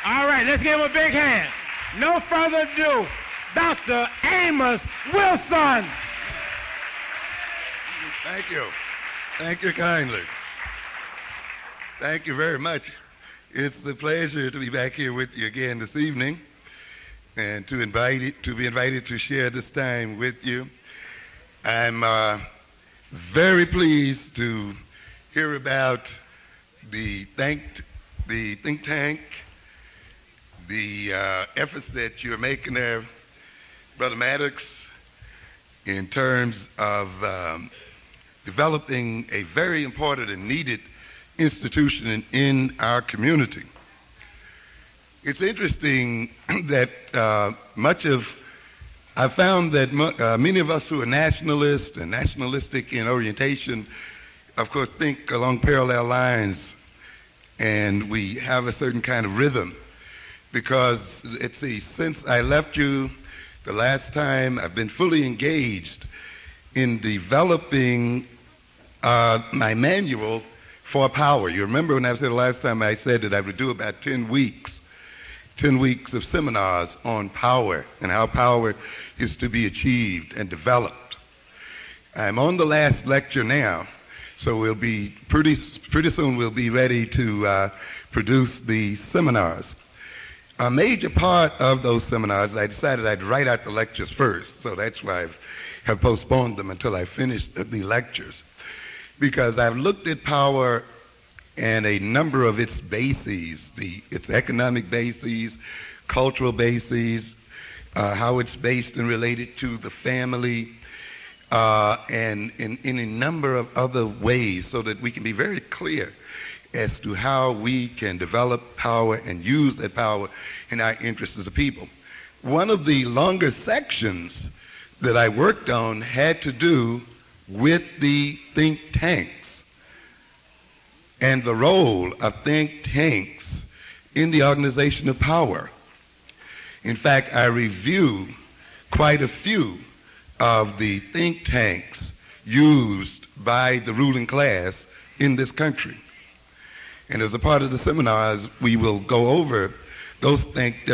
All right, let's give him a big hand. No further ado, Dr. Amos Wilson. Thank you. Thank you kindly. Thank you very much. It's a pleasure to be back here with you again this evening and to be invited to share this time with you. I'm very pleased to hear about the think tank, the efforts that you're making there, Brother Maddox, in terms of developing a very important and needed institution in our community. It's interesting that I found that many of us who are nationalists and nationalistic in orientation, of course, think along parallel lines, and we have a certain kind of rhythm. Because, since I left you the last time, I've been fully engaged in developing my manual for power. You remember when I said the last time I said that I would do about 10 weeks of seminars on power and how power is to be achieved and developed. I'm on the last lecture now, so we'll be pretty soon we'll be ready to produce the seminars. A major part of those seminars, I decided I'd write out the lectures first, so that's why I have postponed them until I finish the lectures. Because I've looked at power and a number of its bases, its economic bases, cultural bases, how it's based and related to the family, and in a number of other ways, so that we can be very clear as to how we can develop power and use that power in our interests as a people. One of the longer sections that I worked on had to do with the think tanks and the role of think tanks in the organization of power. In fact, I review quite a few of the think tanks used by the ruling class in this country. And as a part of the seminars, we will go over those think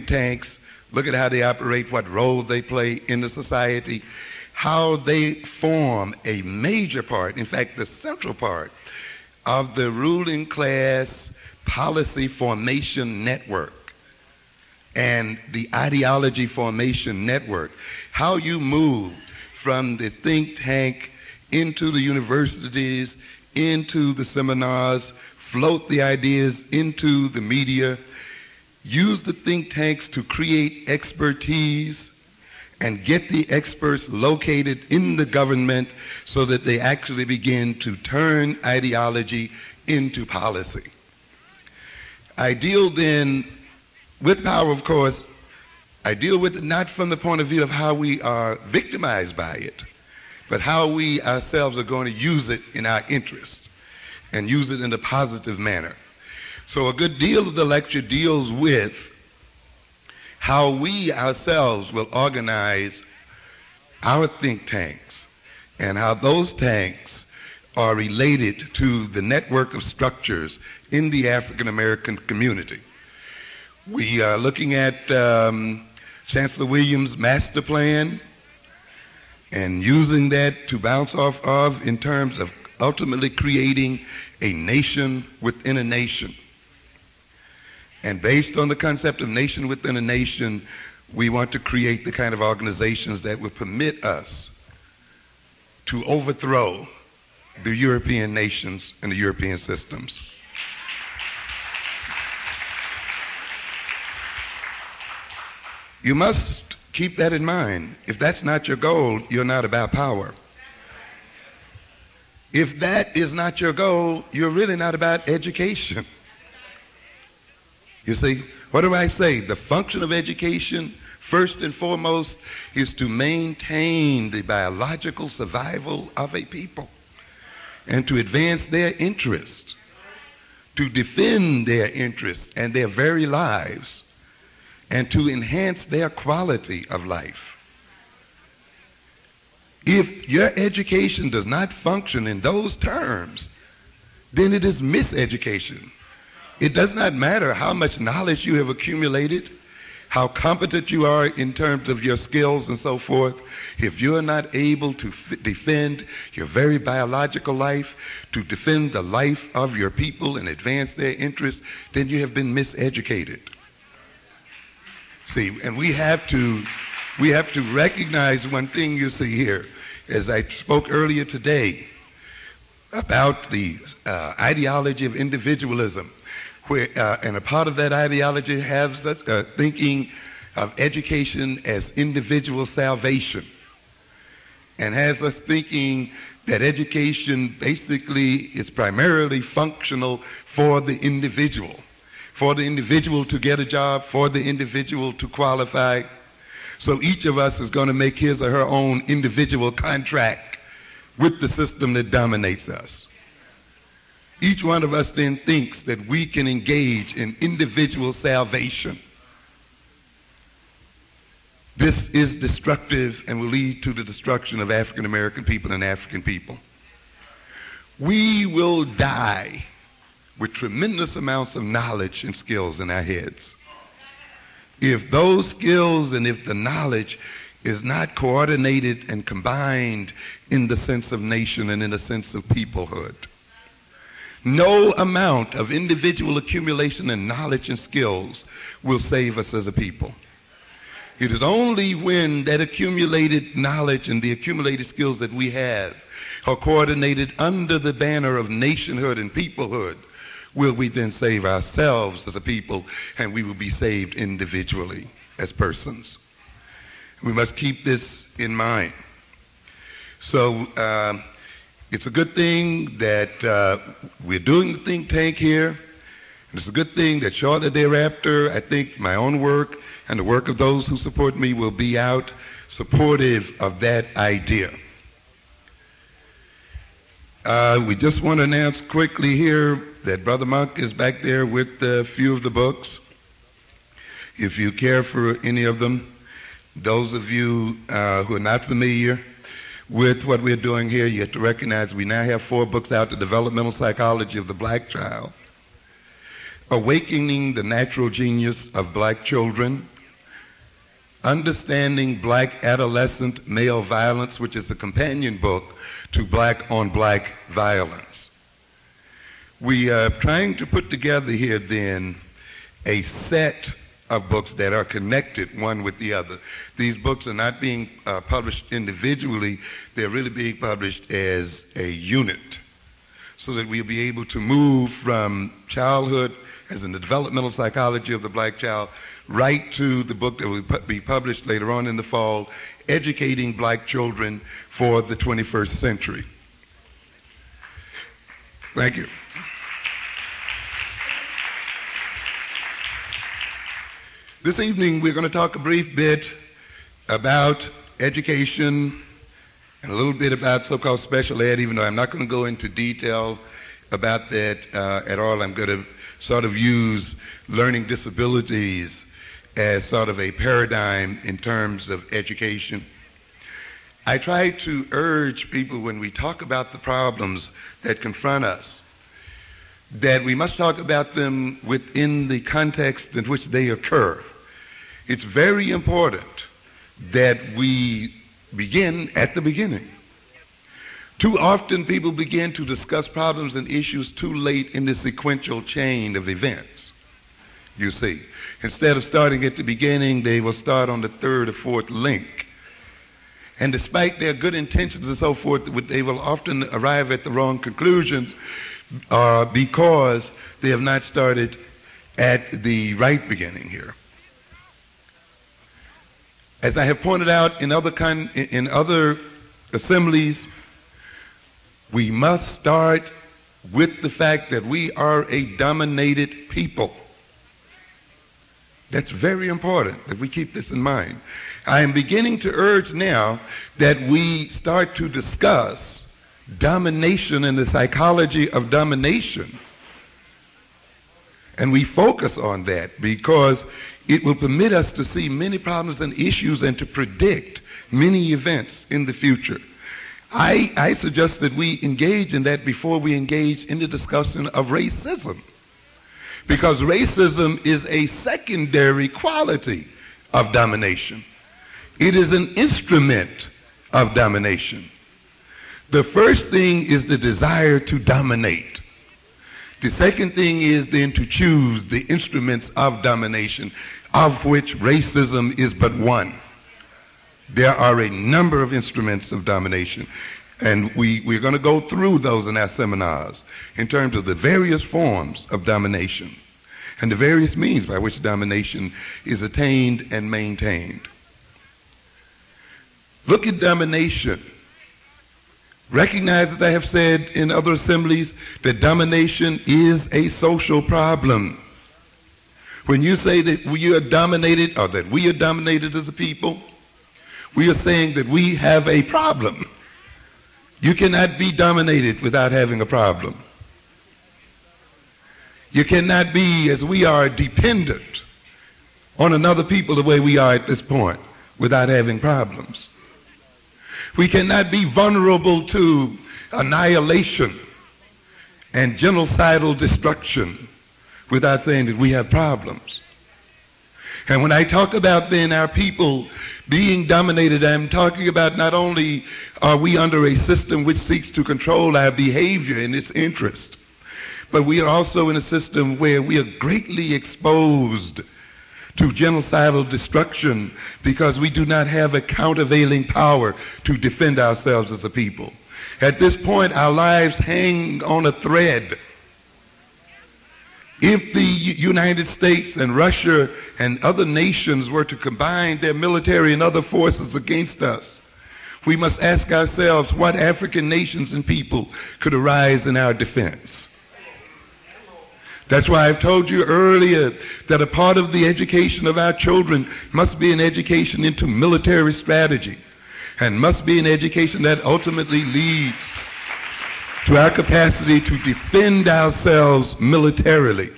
tanks, look at how they operate, what role they play in the society, how they form a major part, in fact, the central part of the ruling class policy formation network and the ideology formation network, how you move from the think tank into the universities, into the seminars, float the ideas into the media, use the think tanks to create expertise and get the experts located in the government so that they actually begin to turn ideology into policy. I deal then with power, of course. I deal with it not from the point of view of how we are victimized by it, but how we ourselves are going to use it in our interest and use it in a positive manner. So a good deal of the lecture deals with how we ourselves will organize our think tanks and how those tanks are related to the network of structures in the African American community. We are looking at Chancellor Williams' master plan and using that to bounce off of in terms of ultimately creating a nation within a nation. And based on the concept of nation within a nation, we want to create the kind of organizations that will permit us to overthrow the European nations and the European systems. You must keep that in mind. If that's not your goal, you're not about power. If that is not your goal, you're really not about education. You see, what do I say? The function of education, first and foremost, is to maintain the biological survival of a people and to advance their interests, to defend their interests and their very lives, and to enhance their quality of life. If your education does not function in those terms, then it is miseducation. It does not matter how much knowledge you have accumulated, how competent you are in terms of your skills and so forth. If you're not able to defend your very biological life, to defend the life of your people and advance their interests, then you have been miseducated. See, and we have to recognize one thing you see here. As I spoke earlier today about the ideology of individualism, where, and a part of that ideology has us thinking of education as individual salvation, and has us thinking that education basically is primarily functional for the individual to get a job, for the individual to qualify. So each of us is going to make his or her own individual contract with the system that dominates us. Each one of us then thinks that we can engage in individual salvation. This is destructive and will lead to the destruction of African American people and African people. We will die with tremendous amounts of knowledge and skills in our heads. If those skills and if the knowledge is not coordinated and combined in the sense of nation and in the sense of peoplehood, no amount of individual accumulation and knowledge and skills will save us as a people. It is only when that accumulated knowledge and the accumulated skills that we have are coordinated under the banner of nationhood and peoplehood will we then save ourselves as a people, and we will be saved individually as persons. We must keep this in mind. So it's a good thing that we're doing the think tank here. And it's a good thing that shortly thereafter, I think my own work and the work of those who support me will be out supportive of that idea. We just want to announce quickly here that Brother Monk is back there with a few of the books. If you care for any of them, those of you who are not familiar with what we're doing here, you have to recognize we now have 4 books out: The Developmental Psychology of the Black Child, Awakening the Natural Genius of Black Children, Understanding Black Adolescent Male Violence, which is a companion book to Black on Black Violence. We are trying to put together here then a set of books that are connected one with the other. These books are not being published individually, they're really being published as a unit, so that we'll be able to move from childhood, as in the developmental psychology of the black child, right to the book that will be published later on in the fall, Educating Black Children for the 21st Century. Thank you. This evening, we're going to talk a brief bit about education and a little bit about so-called special ed, even though I'm not going to go into detail about that at all. I'm going to sort of use learning disabilities as sort of a paradigm in terms of education. I try to urge people when we talk about the problems that confront us, that we must talk about them within the context in which they occur. It's very important that we begin at the beginning. Too often people begin to discuss problems and issues too late in the sequential chain of events, you see. Instead of starting at the beginning, they will start on the 3rd or 4th link. And despite their good intentions and so forth, they will often arrive at the wrong conclusions because they have not started at the right beginning here. As I have pointed out in other assemblies, we must start with the fact that we are a dominated people. That's very important that we keep this in mind. I am beginning to urge now that we start to discuss domination and the psychology of domination. And we focus on that because it will permit us to see many problems and issues and to predict many events in the future. I suggest that we engage in that before we engage in the discussion of racism. because racism is a secondary quality of domination. It is an instrument of domination. The first thing is the desire to dominate. The second thing is then to choose the instruments of domination, of which racism is but one. There are a number of instruments of domination, and we're going to go through those in our seminars in terms of the various forms of domination and the various means by which domination is attained and maintained. Look at domination. Recognize, as I have said in other assemblies, that domination is a social problem. When you say that we are dominated, or that we are dominated as a people, we are saying that we have a problem. You cannot be dominated without having a problem. You cannot be, as we are, dependent on another people the way we are at this point without having problems. We cannot be vulnerable to annihilation and genocidal destruction without saying that we have problems. And when I talk about then our people being dominated, I'm talking about not only are we under a system which seeks to control our behavior in its interest, but we are also in a system where we are greatly exposed to genocidal destruction because we do not have a countervailing power to defend ourselves as a people. At this point, our lives hang on a thread. If the United States and Russia and other nations were to combine their military and other forces against us, we must ask ourselves what African nations and people could arise in our defense. That's why I've told you earlier that a part of the education of our children must be an education into military strategy, and must be an education that ultimately leads to our capacity to defend ourselves militarily.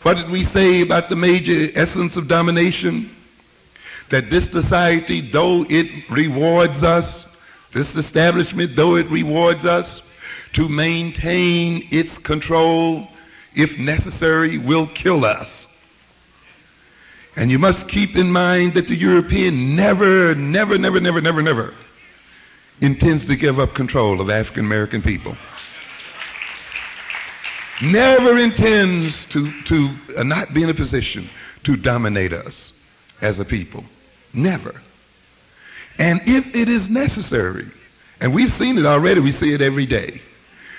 What did we say about the major essence of domination? That this society, though it rewards us, this establishment, though it rewards us, to maintain its control, if necessary, will kill us. And you must keep in mind that the European never intends to give up control of African American people. Never intends to not be in a position to dominate us as a people. Never. And if it is necessary, and we've seen it already, we see it every day,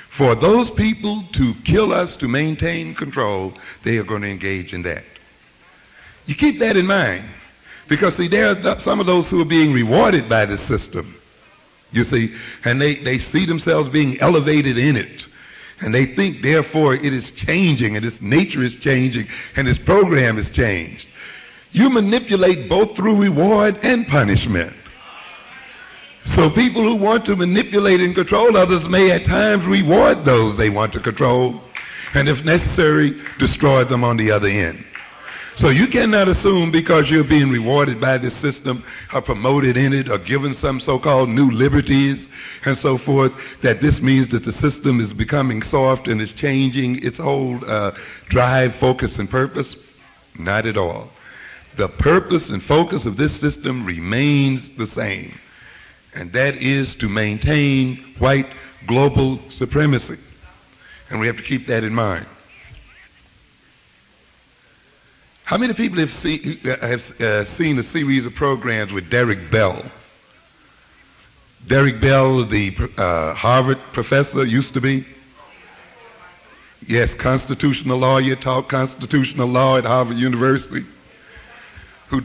for those people to kill us to maintain control, they are going to engage in that. You keep that in mind, because see, there are some of those who are being rewarded by this system, you see, and they see themselves being elevated in it, and they think therefore it is changing, and its nature is changing, and its program is changed. You manipulate both through reward and punishment. So people who want to manipulate and control others may at times reward those they want to control, and if necessary, destroy them on the other end. So you cannot assume because you're being rewarded by this system or promoted in it or given some so-called new liberties and so forth, that this means that the system is becoming soft and is changing its whole drive, focus, and purpose. Not at all. The purpose and focus of this system remains the same, and that is to maintain white global supremacy. And we have to keep that in mind. How many people have seen a series of programs with Derek Bell? Derek Bell, the Harvard professor, used to be. Yes, constitutional lawyer, taught constitutional law at Harvard University.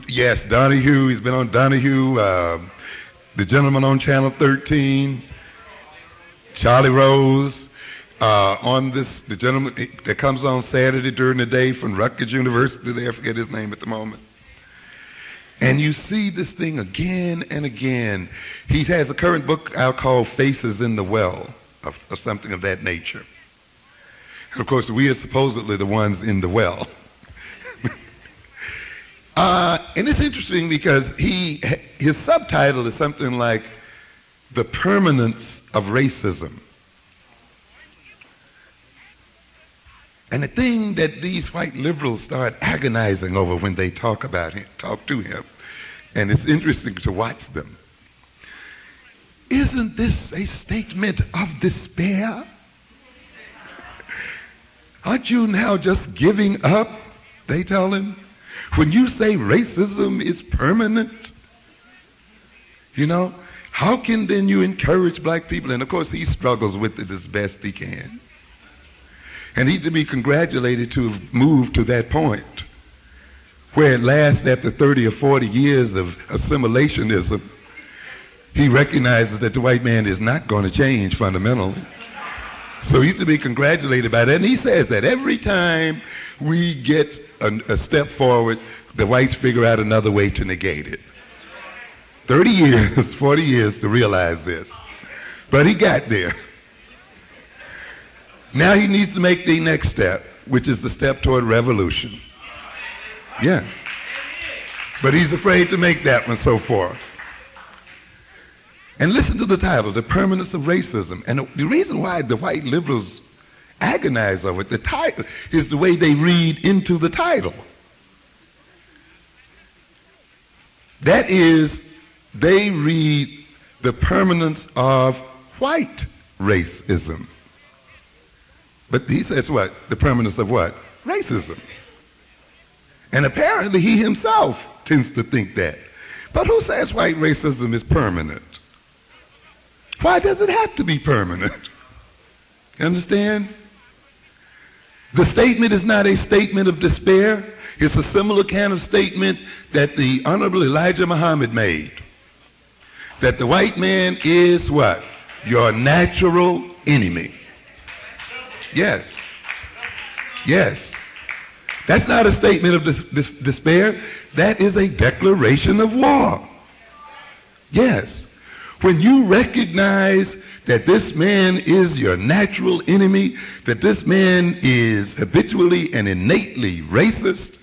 Yes, Donahue, he's been on Donahue, the gentleman on Channel 13, Charlie Rose, on this, the gentleman that comes on Saturday during the day from Rutgers University, there, I forget his name at the moment. And you see this thing again and again. He has a current book out called Faces in the Well, or something of that nature. And of course, we are supposedly the ones in the well. And it's interesting because his subtitle is something like The Permanence of Racism. And the thing that these white liberals start agonizing over when they talk to him, and it's interesting to watch them, isn't this a statement of despair? Aren't you now just giving up? They tell him. When you say racism is permanent, you know, how can then you encourage black people? And of course he struggles with it as best he can. And he's to be congratulated to have moved to that point where at last, after 30 or 40 years of assimilationism, he recognizes that the white man is not going to change fundamentally. So he's to be congratulated by that. And he says that every time we get a step forward, the whites figure out another way to negate it. 30 years, 40 years to realize this. But he got there. Now he needs to make the next step, which is the step toward revolution. Yeah. But he's afraid to make that one so far. And listen to the title, The Permanence of Racism. And the reason why the white liberals agonize over it, the title, is the way they read into the title. That is, they read the permanence of white racism. But he says what? The permanence of what? Racism. And apparently he himself tends to think that. But who says white racism is permanent? Why does it have to be permanent? You understand? The statement is not a statement of despair. It's a similar kind of statement that the Honorable Elijah Muhammad made. That the white man is what? Your natural enemy. Yes. Yes. That's not a statement of despair. That is a declaration of war. Yes. When you recognize that this man is your natural enemy, that this man is habitually and innately racist,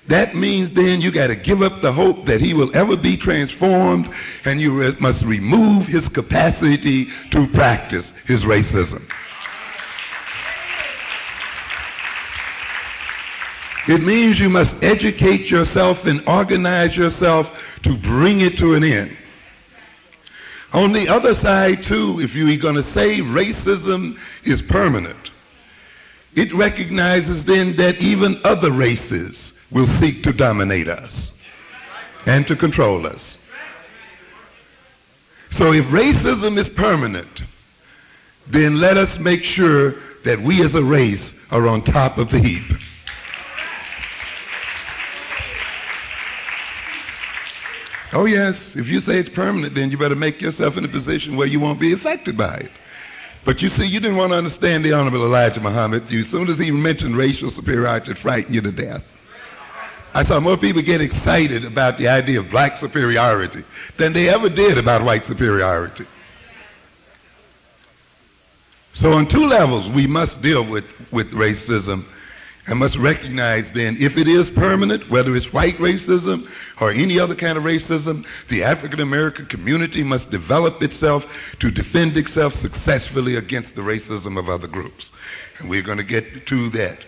that means then you got to give up the hope that he will ever be transformed, and you must remove his capacity to practice his racism. It means you must educate yourself and organize yourself to bring it to an end. On the other side, too, if you're going to say racism is permanent, it recognizes then that even other races will seek to dominate us and to control us. So if racism is permanent, then let us make sure that we as a race are on top of the heap. Oh yes, if you say it's permanent, then you better make yourself in a position where you won't be affected by it. But you see, you didn't want to understand the Honorable Elijah Muhammad. As soon as he mentioned racial superiority, it frightened you to death. I saw more people get excited about the idea of black superiority than they ever did about white superiority. So on two levels, we must deal with racism and must recognize then, if it is permanent, whether it's white racism or any other kind of racism, the African American community must develop itself to defend itself successfully against the racism of other groups. And we're going to get to that.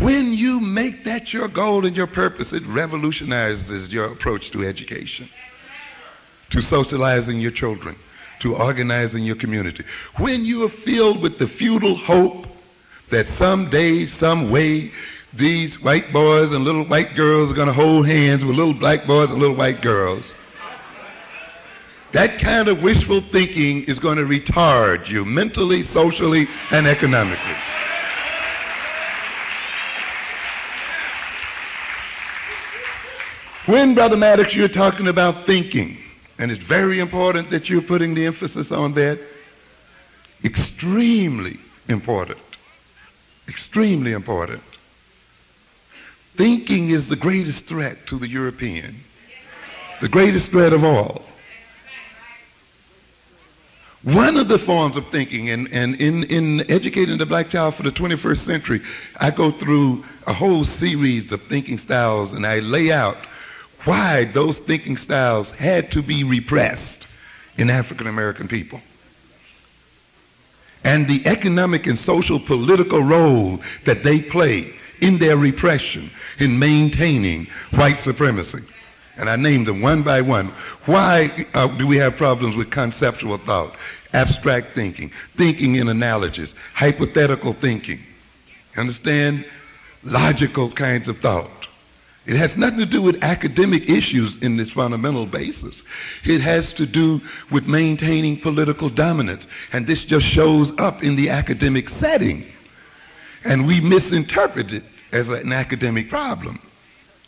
When you make that your goal and your purpose, it revolutionizes your approach to education, to socializing your children, to organizing your community. When you are filled with the futile hope that someday, some way, these white boys and little white girls are going to hold hands with little black boys and little white girls. That kind of wishful thinking is going to retard you mentally, socially, and economically. When, Brother Maddox, you're talking about thinking, and it's very important that you're putting the emphasis on that, extremely important. Extremely important. Thinking is the greatest threat to the European, the greatest threat of all. One of the forms of thinking, and in educating the black child for the 21st century, I go through a whole series of thinking styles, and I lay out why those thinking styles had to be repressed in African American people. and the economic and social political role that they play in their repression, in maintaining white supremacy. And I named them one by one. Why do we have problems with conceptual thought, abstract thinking, thinking in analogies, hypothetical thinking? Understand? Logical kinds of thought. It has nothing to do with academic issues in this fundamental basis. It has to do with maintaining political dominance. And this just shows up in the academic setting. And we misinterpret it as an academic problem,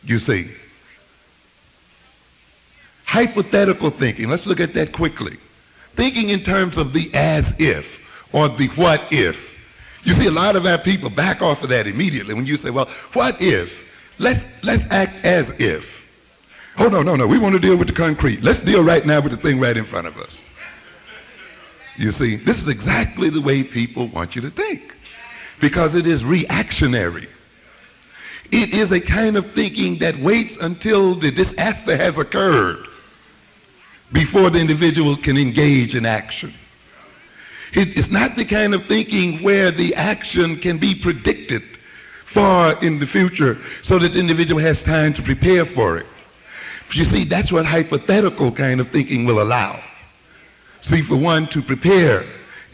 you see. Hypothetical thinking, let's look at that quickly. Thinking in terms of the as if or the what if. You see a lot of our people back off of that immediately when you say, well, what if? Let's act as if. Oh, no, we want to deal with the concrete. Let's deal right now with the thing right in front of us. You see, this is exactly the way people want you to think because it is reactionary. It is a kind of thinking that waits until the disaster has occurred before the individual can engage in action. It's not the kind of thinking where the action can be predicted far in the future so that the individual has time to prepare for it. But you see, that's what hypothetical kind of thinking will allow. See, for one, to prepare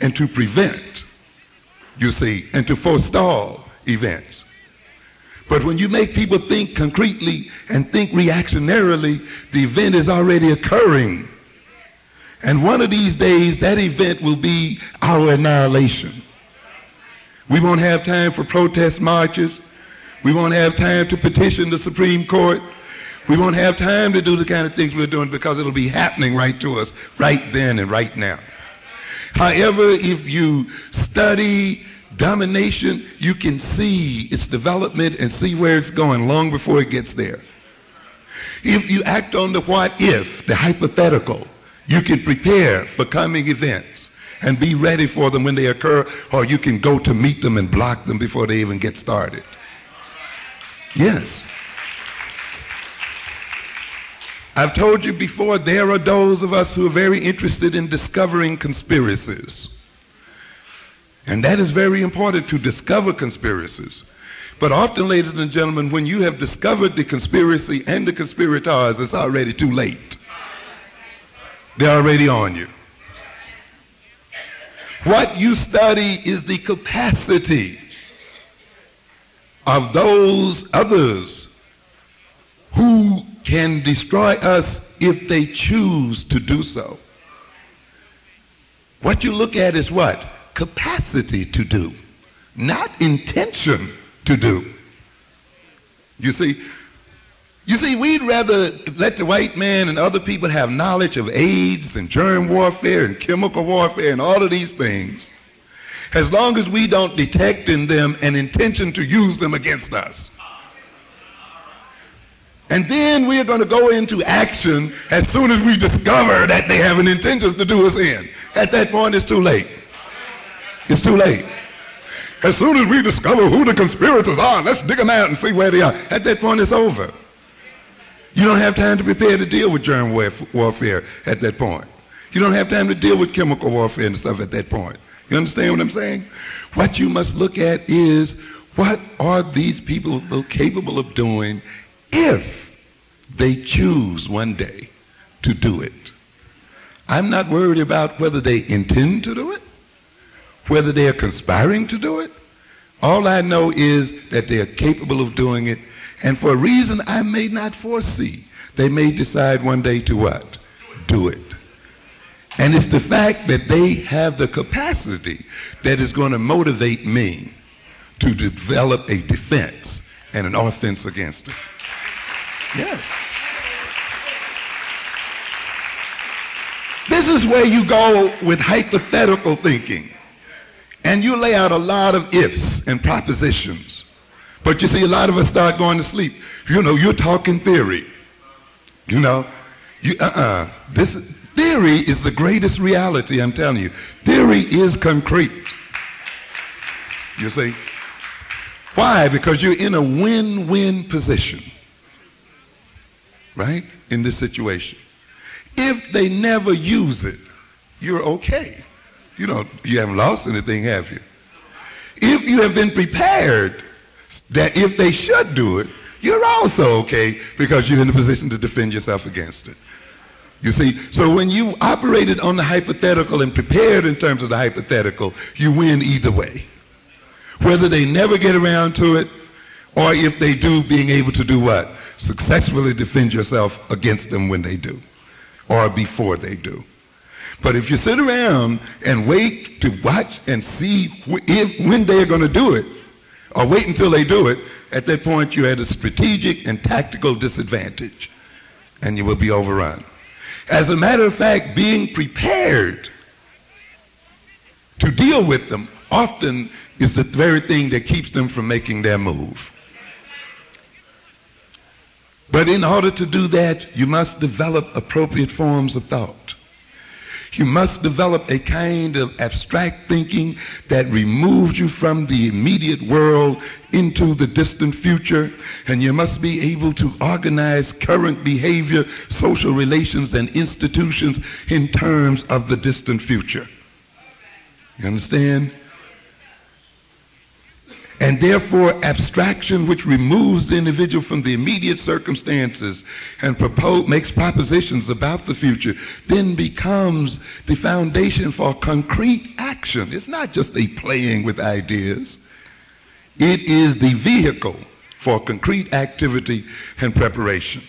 and to prevent, you see, and to forestall events. But when you make people think concretely and think reactionarily, the event is already occurring. And one of these days, that event will be our annihilation. We won't have time for protest marches. We won't have time to petition the Supreme Court. We won't have time to do the kind of things we're doing because it'll be happening right to us right then and right now. However, if you study domination, you can see its development and see where it's going long before it gets there. If you act on the what if, the hypothetical, you can prepare for coming events and be ready for them when they occur, or you can go to meet them and block them before they even get started. Yes. I've told you before, there are those of us who are very interested in discovering conspiracies. And that is very important, to discover conspiracies. But often, ladies and gentlemen, when you have discovered the conspiracy and the conspirators, it's already too late. They're already on you. What you study is the capacity of those others who can destroy us if they choose to do so. What you look at is what? Capacity to do, not intention to do. You see, we'd rather let the white man and other people have knowledge of AIDS and germ warfare and chemical warfare and all of these things, as long as we don't detect in them an intention to use them against us. And then we are going to go into action as soon as we discover that they have an intention to do us in. At that point, it's too late. It's too late. As soon as we discover who the conspirators are, let's dig them out and see where they are. At that point, it's over. You don't have time to prepare to deal with germ warfare at that point. You don't have time to deal with chemical warfare and stuff at that point. You understand what I'm saying? What you must look at is, what are these people capable of doing if they choose one day to do it? I'm not worried about whether they intend to do it, whether they are conspiring to do it. All I know is that they are capable of doing it, and for a reason I may not foresee, they may decide one day to what? Do it. And it's the fact that they have the capacity that is going to motivate me to develop a defense and an offense against it. Yes. This is where you go with hypothetical thinking. And you lay out a lot of ifs and propositions. But you see, a lot of us start going to sleep. You know, you're talking theory. You know, this theory is the greatest reality, I'm telling you. Theory is concrete. You see? Why? Because you're in a win-win position, right, in this situation. If they never use it, you're okay. You haven't lost anything, have you? If you have been prepared that if they should do it, you're also okay because you're in a position to defend yourself against it. You see, so when you operated on the hypothetical and prepared in terms of the hypothetical, you win either way. Whether they never get around to it, or if they do, being able to do what? Successfully defend yourself against them when they do, or before they do. But if you sit around and wait to watch and see when they're going to do it, or wait until they do it, at that point you're at a strategic and tactical disadvantage, and you will be overrun. As a matter of fact, being prepared to deal with them often is the very thing that keeps them from making their move. But in order to do that, you must develop appropriate forms of thought. You must develop a kind of abstract thinking that removes you from the immediate world into the distant future, and you must be able to organize current behavior, social relations, and institutions in terms of the distant future. You understand? And therefore, abstraction, which removes the individual from the immediate circumstances and makes propositions about the future, then becomes the foundation for concrete action. It's not just a playing with ideas. It is the vehicle for concrete activity and preparation.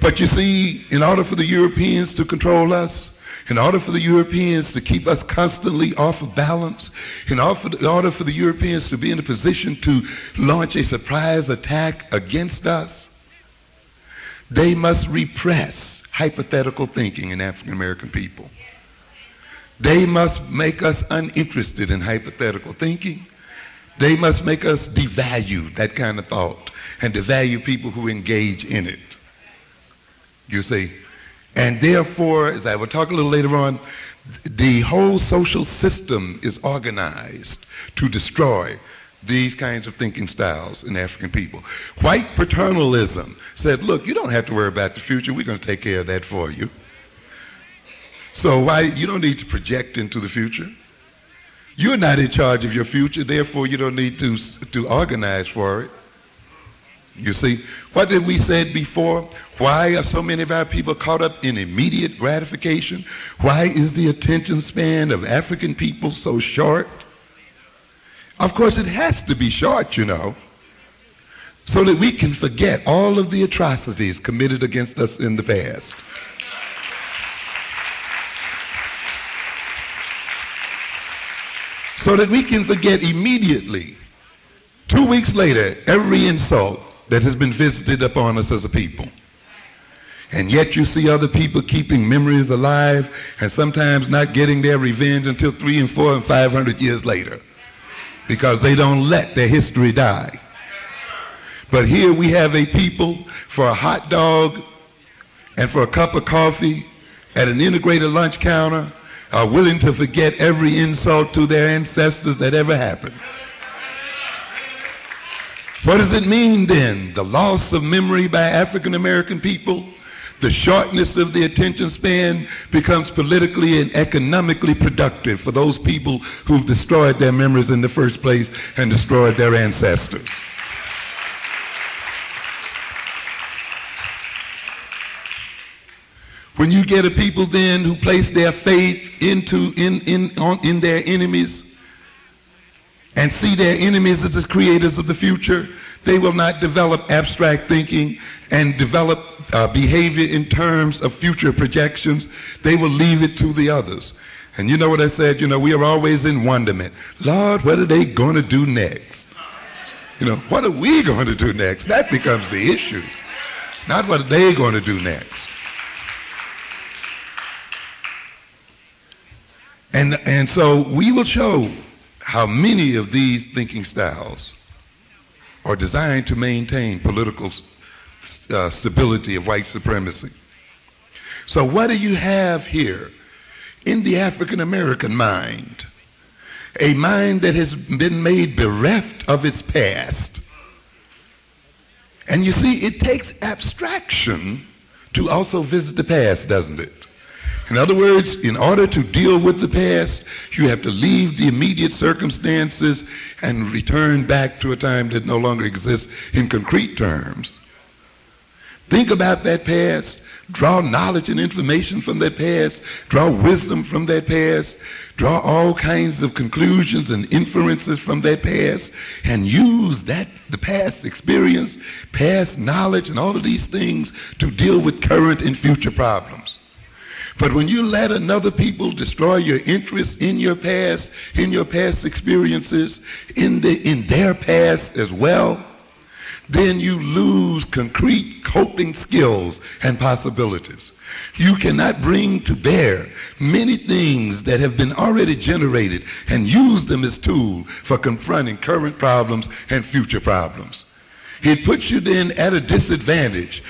But you see, in order for the Europeans to control us, in order for the Europeans to keep us constantly off of balance, in order for the Europeans to be in a position to launch a surprise attack against us, they must repress hypothetical thinking in African American people. They must make us uninterested in hypothetical thinking. They must make us devalue that kind of thought and devalue people who engage in it. You see? And therefore, as I will talk a little later on, the whole social system is organized to destroy these kinds of thinking styles in African people. White paternalism said, look, you don't have to worry about the future. We're going to take care of that for you. So you don't need to project into the future. You're not in charge of your future, therefore you don't need to organize for it. You see, what did we said before? Why are so many of our people caught up in immediate gratification? Why is the attention span of African people so short? Of course, it has to be short, you know, so that we can forget all of the atrocities committed against us in the past. So that we can forget immediately, 2 weeks later, every insult that has been visited upon us as a people. And yet you see other people keeping memories alive and sometimes not getting their revenge until 300 and 400 and 500 years later because they don't let their history die. But here we have a people for a hot dog and for a cup of coffee at an integrated lunch counter are willing to forget every insult to their ancestors that ever happened. What does it mean then? The loss of memory by African American people, the shortness of the attention span becomes politically and economically productive for those people who've destroyed their memories in the first place and destroyed their ancestors. When you get a people then who place their faith in their enemies, and see their enemies as the creators of the future, they will not develop abstract thinking and develop behavior in terms of future projections. They will leave it to the others. And you know what I said? You know, we are always in wonderment. Lord, what are they going to do next? You know, what are we going to do next? That becomes the issue. Not what are they going to do next. And so we will show how many of these thinking styles are designed to maintain political stability of white supremacy. So what do you have here in the African American mind? A mind that has been made bereft of its past. And you see, it takes abstraction to also visit the past, doesn't it? In other words, in order to deal with the past, you have to leave the immediate circumstances and return back to a time that no longer exists in concrete terms. Think about that past, draw knowledge and information from that past, draw wisdom from that past, draw all kinds of conclusions and inferences from that past, and use the past experience, past knowledge, and all of these things to deal with current and future problems. But when you let another people destroy your interest in your past experiences, in their past as well, then you lose concrete coping skills and possibilities. You cannot bring to bear many things that have been already generated and use them as tools for confronting current problems and future problems. It puts you then at a disadvantage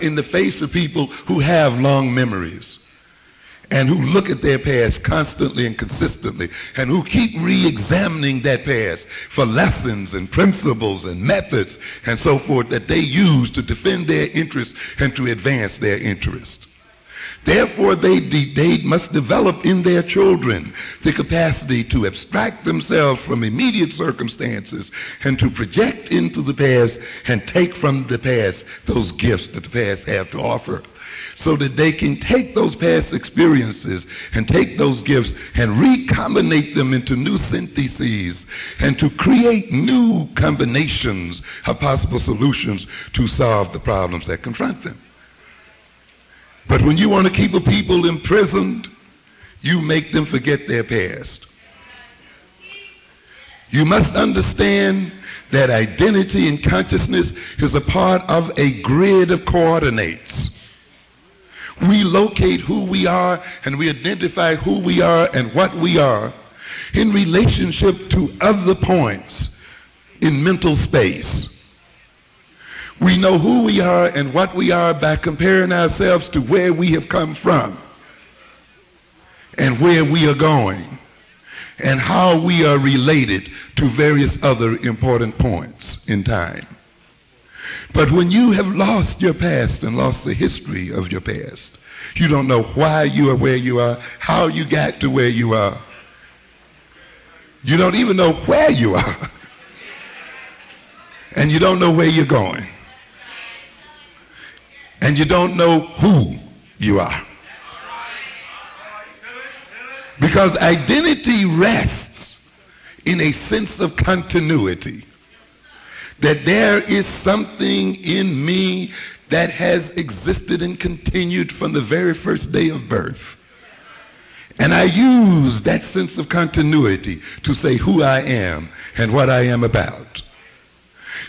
in the face of people who have long memories and who look at their past constantly and consistently and who keep re-examining that past for lessons and principles and methods and so forth that they use to defend their interests and to advance their interests. Therefore, they must develop in their children the capacity to abstract themselves from immediate circumstances and to project into the past and take from the past those gifts that the past have to offer, so that they can take those past experiences and take those gifts and recombinate them into new syntheses and to create new combinations of possible solutions to solve the problems that confront them. But when you want to keep a people imprisoned, you make them forget their past. You must understand that identity and consciousness is a part of a grid of coordinates. We locate who we are and we identify who we are and what we are in relationship to other points in mental space. We know who we are and what we are by comparing ourselves to where we have come from and where we are going and how we are related to various other important points in time. But when you have lost your past and lost the history of your past, you don't know why you are where you are, how you got to where you are. You don't even know where you are. And you don't know where you're going. And you don't know who you are. Because identity rests in a sense of continuity. That there is something in me that has existed and continued from the very first day of birth. And I use that sense of continuity to say who I am and what I am about.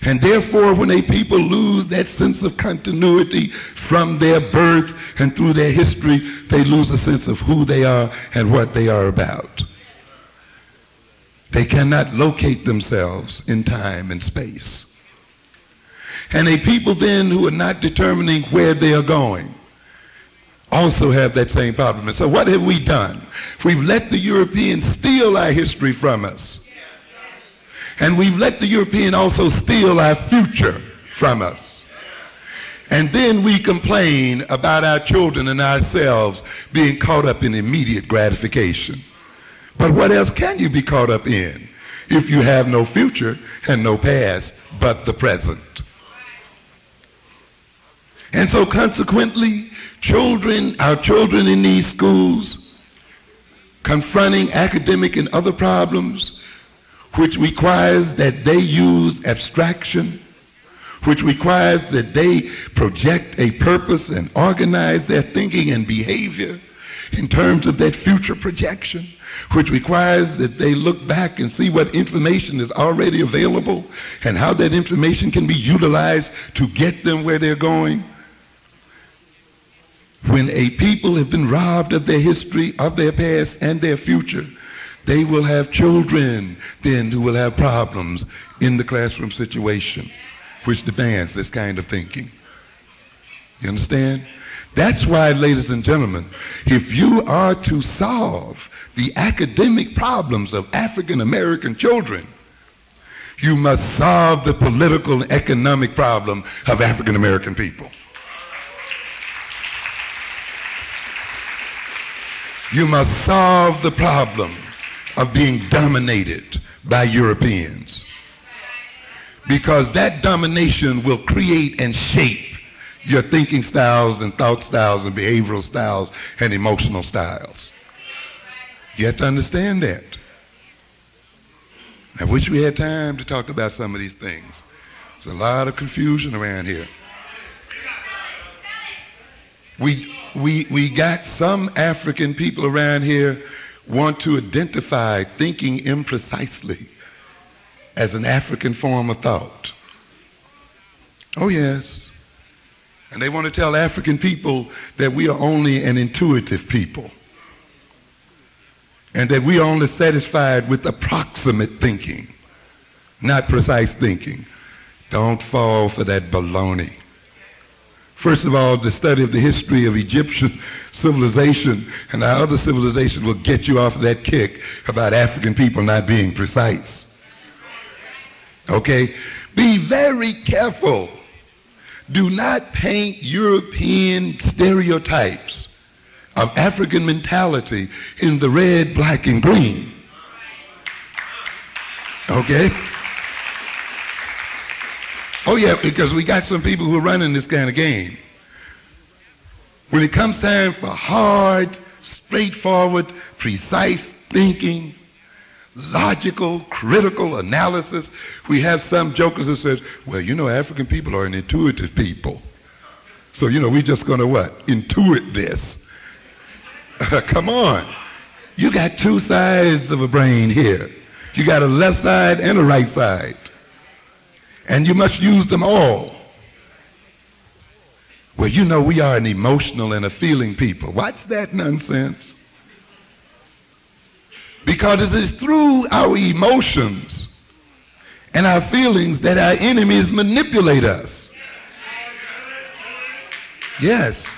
And therefore, when a people lose that sense of continuity from their birth and through their history, they lose a sense of who they are and what they are about. They cannot locate themselves in time and space. And a people then who are not determining where they are going also have that same problem. And so what have we done? We've let the Europeans steal our history from us. And we've let the European also steal our future from us. And then we complain about our children and ourselves being caught up in immediate gratification. But what else can you be caught up in if you have no future and no past but the present? And so consequently, our children in these schools, confronting academic and other problems, which requires that they use abstraction, which requires that they project a purpose and organize their thinking and behavior in terms of that future projection, which requires that they look back and see what information is already available and how that information can be utilized to get them where they're going. When a people have been robbed of their history, of their past, and their future, they will have children then who will have problems in the classroom situation, which demands this kind of thinking. You understand? That's why, ladies and gentlemen, if you are to solve the academic problems of African American children, you must solve the political and economic problem of African American people. You must solve the problem of being dominated by Europeans, because that domination will create and shape your thinking styles and thought styles and behavioral styles and emotional styles. You have to understand that. I wish we had time to talk about some of these things. There's a lot of confusion around here. We got some African people around here want to identify thinking imprecisely as an African form of thought. Oh yes. And they want to tell African people that we are only an intuitive people, and that we are only satisfied with approximate thinking, not precise thinking. Don't fall for that baloney. First of all, the study of the history of Egyptian civilization and our other civilization will get you off that kick about African people not being precise. Okay? Be very careful. Do not paint European stereotypes of African mentality in the red, black, and green. Okay? Oh yeah, because we got some people who are running this kind of game. When it comes time for hard, straightforward, precise thinking, logical, critical analysis, we have some jokers who says, well, you know, African people are an intuitive people. So, you know, we're just going to what? Intuit this. Come on. You got two sides of a brain here. You got a left side and a right side. And you must use them all. Well, you know, we are an emotional and a feeling people. What's that nonsense? Because it is through our emotions and our feelings that our enemies manipulate us. Yes.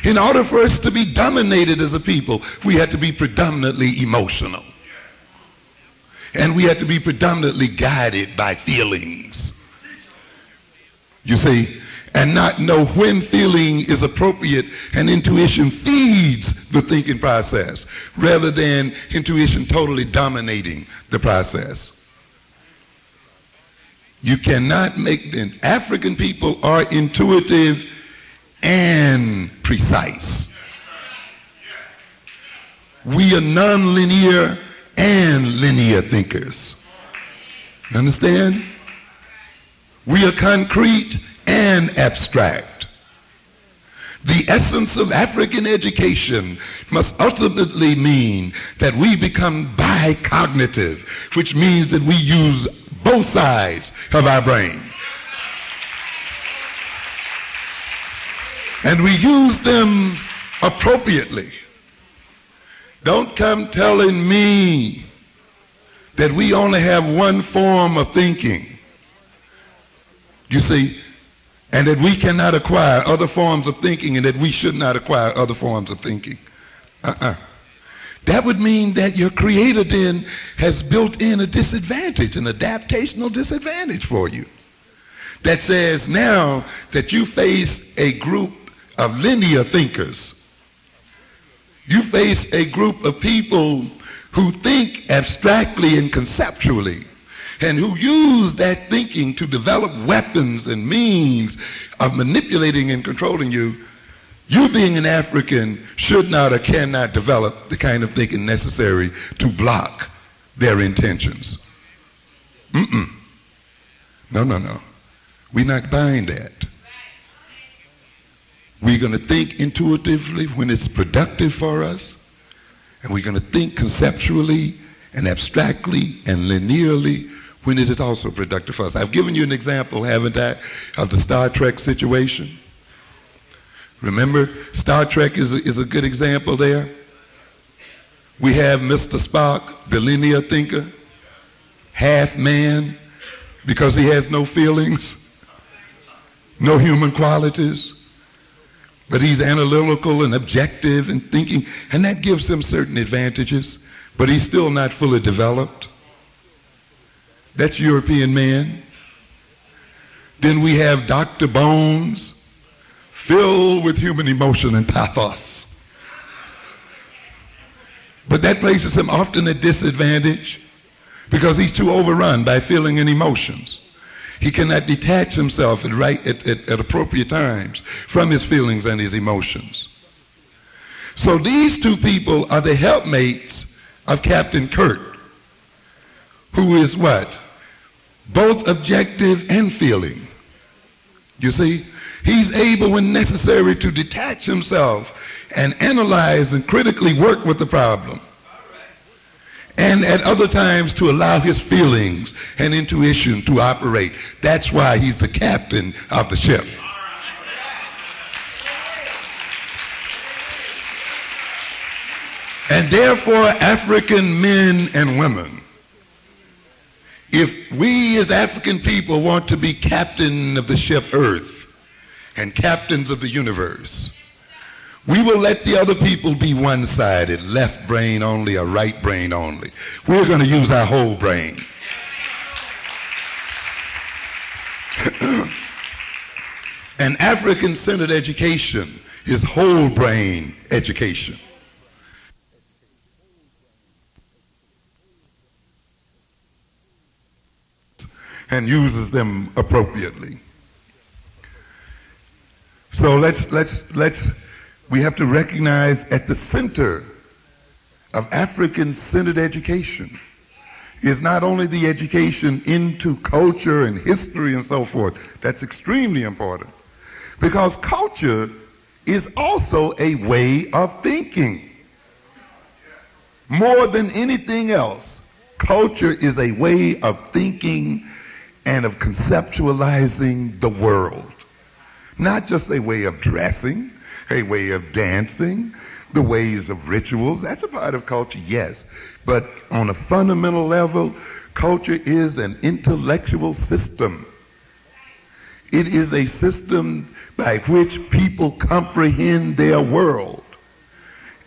In order for us to be dominated as a people, we have to be predominantly emotional. And we have to be predominantly guided by feelings. You see, and not know when feeling is appropriate, and intuition feeds the thinking process rather than intuition totally dominating the process. You cannot make them. African people are intuitive and precise. We are nonlinear and linear thinkers. You understand? We are concrete and abstract. The essence of African education must ultimately mean that we become bicognitive, which means that we use both sides of our brain. And we use them appropriately. Don't come telling me that we only have one form of thinking, you see, and that we cannot acquire other forms of thinking, and that we should not acquire other forms of thinking. That would mean that your creator then has built in a disadvantage, an adaptational disadvantage for you, that says now that you face a group of linear thinkers, you face a group of people who think abstractly and conceptually, and who use that thinking to develop weapons and means of manipulating and controlling you. You, being an African, should not or cannot develop the kind of thinking necessary to block their intentions. No. We're not buying that. We're going to think intuitively when it's productive for us, and we're going to think conceptually and abstractly and linearly when it is also productive for us. I've given you an example, haven't I, of the Star Trek situation. Remember, Star Trek is a good example there. We have Mr. Spock, the linear thinker, half man, because he has no feelings, no human qualities. But he's analytical and objective and thinking, and that gives him certain advantages, but he's still not fully developed. That's European man. Then we have Dr. Bones, filled with human emotion and pathos. But that places him often at disadvantage because he's too overrun by feeling and emotions. He cannot detach himself at appropriate times from his feelings and his emotions. So these two people are the helpmates of Captain Kurt, who is what? Both objective and feeling. You see? He's able when necessary to detach himself and analyze and critically work with the problem. And at other times to allow his feelings and intuition to operate. That's why he's the captain of the ship. And therefore, African men and women, if we as African people want to be captain of the ship Earth and captains of the universe, we will let the other people be one-sided, left brain only or right brain only. We're going to use our whole brain. An African-centered education is whole brain education. And uses them appropriately. So we have to recognize at the center of African-centered education is not only the education into culture and history and so forth. That's extremely important. Because culture is also a way of thinking. More than anything else, culture is a way of thinking and of conceptualizing the world. Not just a way of dressing, a way of dancing, the ways of rituals. That's a part of culture, yes. But on a fundamental level, culture is an intellectual system. It is a system by which people comprehend their world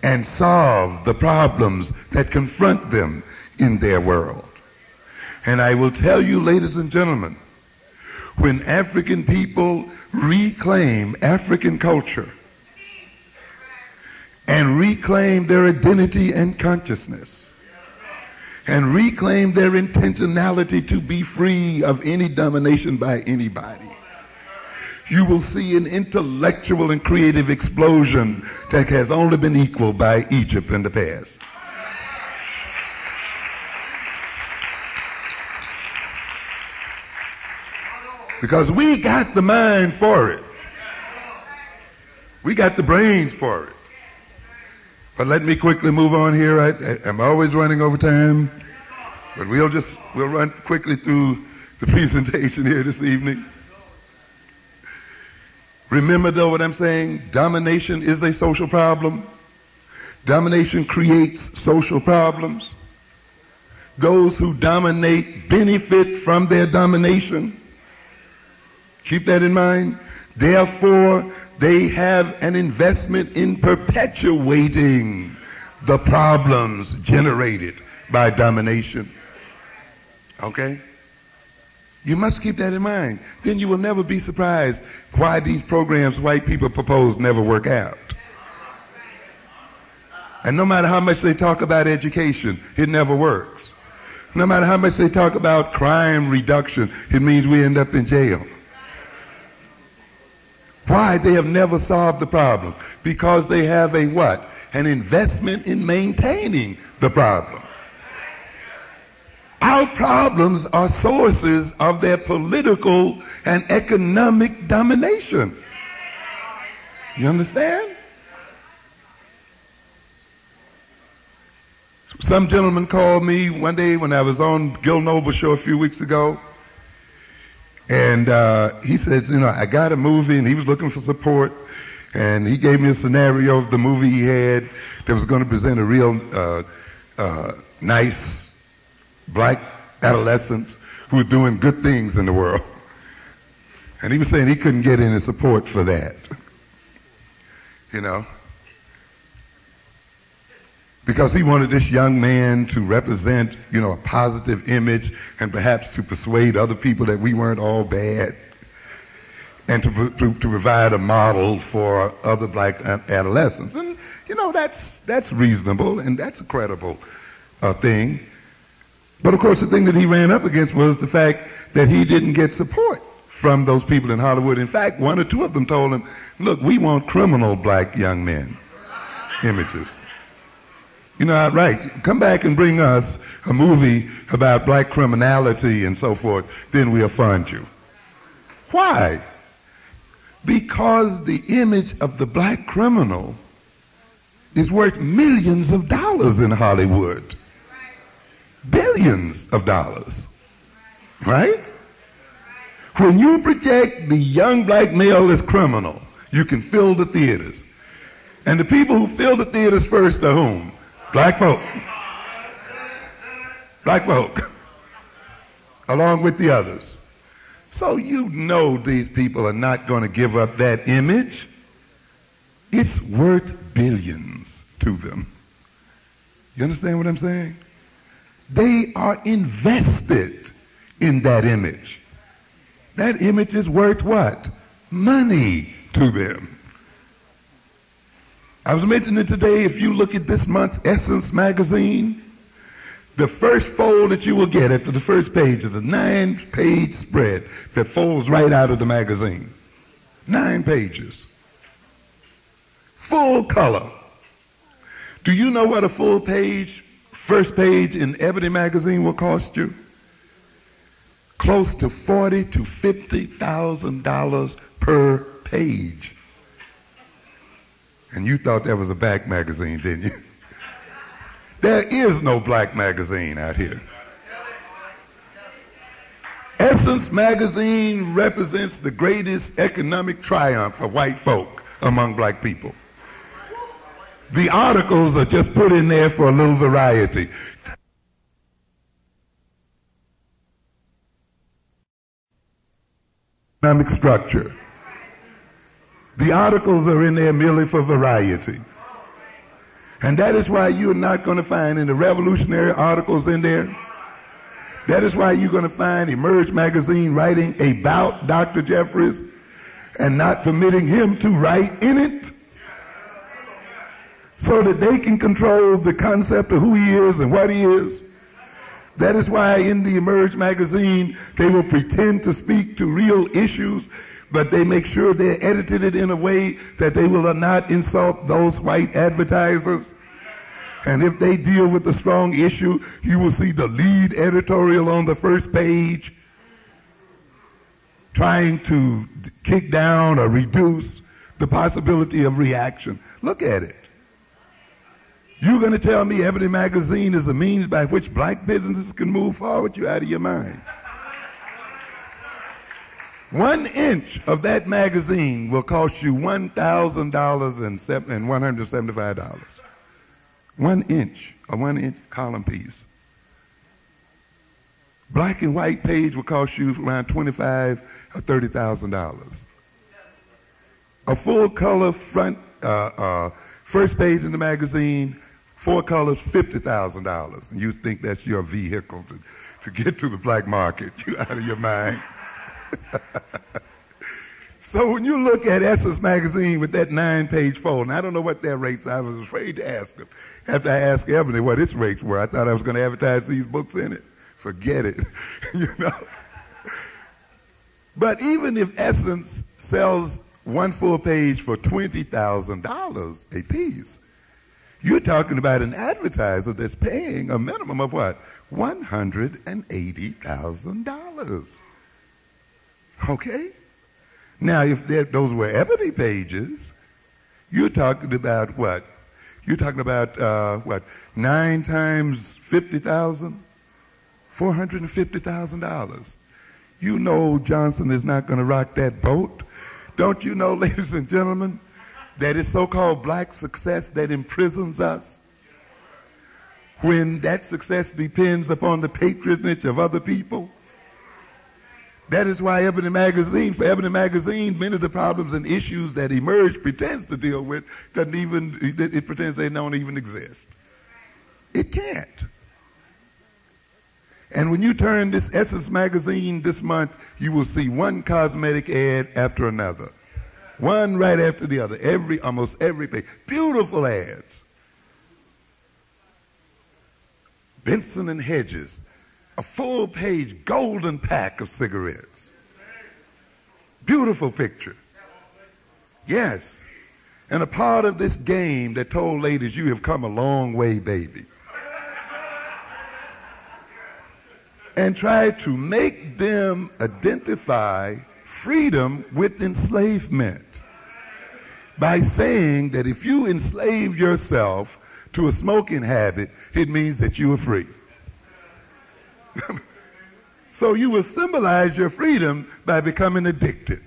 and solve the problems that confront them in their world. And I will tell you, ladies and gentlemen, when African people reclaim African culture and reclaim their identity and consciousness and reclaim their intentionality to be free of any domination by anybody, you will see an intellectual and creative explosion that has only been equaled by Egypt in the past. Because we got the mind for it. We got the brains for it. But let me quickly move on here. I'm always running over time. But we'll run quickly through the presentation here this evening. Remember though what I'm saying? Domination is a social problem. Domination creates social problems. Those who dominate benefit from their domination. Keep that in mind. Therefore, they have an investment in perpetuating the problems generated by domination. Okay? You must keep that in mind. Then you will never be surprised why these programs white people propose never work out. And no matter how much they talk about education, it never works. No matter how much they talk about crime reduction, it means we end up in jail. Why? They have never solved the problem. Because they have a what? An investment in maintaining the problem. Our problems are sources of their political and economic domination. You understand? Some gentleman called me one day when I was on Gil Noble's show a few weeks ago. And he said, you know, I got a movie, and he was looking for support. And he gave me a scenario of the movie he had that was going to present a real nice black adolescent who was doing good things in the world. And he was saying he couldn't get any support for that, you know, because he wanted this young man to represent, you know, a positive image and perhaps to persuade other people that we weren't all bad. and to provide a model for other black adolescents. And, that's reasonable and that's a credible thing. But, of course, the thing that he ran up against was the fact that he didn't get support from those people in Hollywood. In fact, one or two of them told him, look, we want criminal black young men images. Right, come back and bring us a movie about black criminality and so forth, then we'll fund you. Why? Because the image of the black criminal is worth millions of dollars in Hollywood. Billions of dollars. Right? When you project the young black male as criminal, you can fill the theaters. And the people who fill the theaters first are whom? Black folk. Black folk. Along with the others. So these people are not going to give up that image. It's worth billions to them. You understand what I'm saying? They are invested in that image. That image is worth what? Money to them. I was mentioning today, if you look at this month's Essence magazine, the first fold that you will get after the first page is a 9-page spread that folds right out of the magazine. 9 pages. Full color. Do you know what a full page, first page in Ebony magazine will cost you? Close to $40,000 to $50,000 per page. And you thought that was a black magazine, didn't you? There is no black magazine out here. Essence magazine represents the greatest economic triumph of white folk among black people. The articles are just put in there for a little variety. Economic structure. The articles are in there merely for variety. And that is why you're not going to find any revolutionary articles in there. That is why you're going to find Emerge magazine writing about Dr. Jeffries and not permitting him to write in it so that they can control the concept of who he is and what he is. That is why in the Emerge magazine they will pretend to speak to real issues, but they make sure they're edited it in a way that they will not insult those white advertisers. And if they deal with a strong issue, you will see the lead editorial on the first page trying to kick down or reduce the possibility of reaction. Look at it. You're going to tell me Ebony magazine is a means by which black businesses can move forward? You're out of your mind. 1 inch of that magazine will cost you $1,000 and $175. 1 inch, a 1 inch column piece. Black and white page will cost you around $25,000 or $30,000. A full color front, first page in the magazine, 4 colors, $50,000. And you think that's your vehicle to get to the black market. You're out of your mind. So when you look at Essence magazine with that 9-page fold, and I don't know what their rates are, I was afraid to ask them. After I asked Ebony what its rates were, I thought I was going to advertise these books in it. Forget it, But even if Essence sells 1 full page for $20,000 a piece, you're talking about an advertiser that's paying a minimum of what? $180,000. Okay? Now, if those were Ebony pages, you're talking about what? You're talking about, 9 times 50,000? $450,000. You know Johnson is not going to rock that boat. Don't you know, ladies and gentlemen, that it's so-called black success that imprisons us? When that success depends upon the patronage of other people? That is why for Ebony Magazine, many of the problems and issues that Emerge pretends to deal with, it pretends they don't even exist. It can't. And when you turn this Essence magazine this month, you will see one cosmetic ad after another. One right after the other, almost every page. Beautiful ads. Benson and Hedges, a full-page golden pack of cigarettes. Beautiful picture. Yes. And a part of this game that told ladies, you have come a long way, baby. And tried to make them identify freedom with enslavement by saying that if you enslave yourself to a smoking habit, it means that you are free. So you will symbolize your freedom by becoming addicted.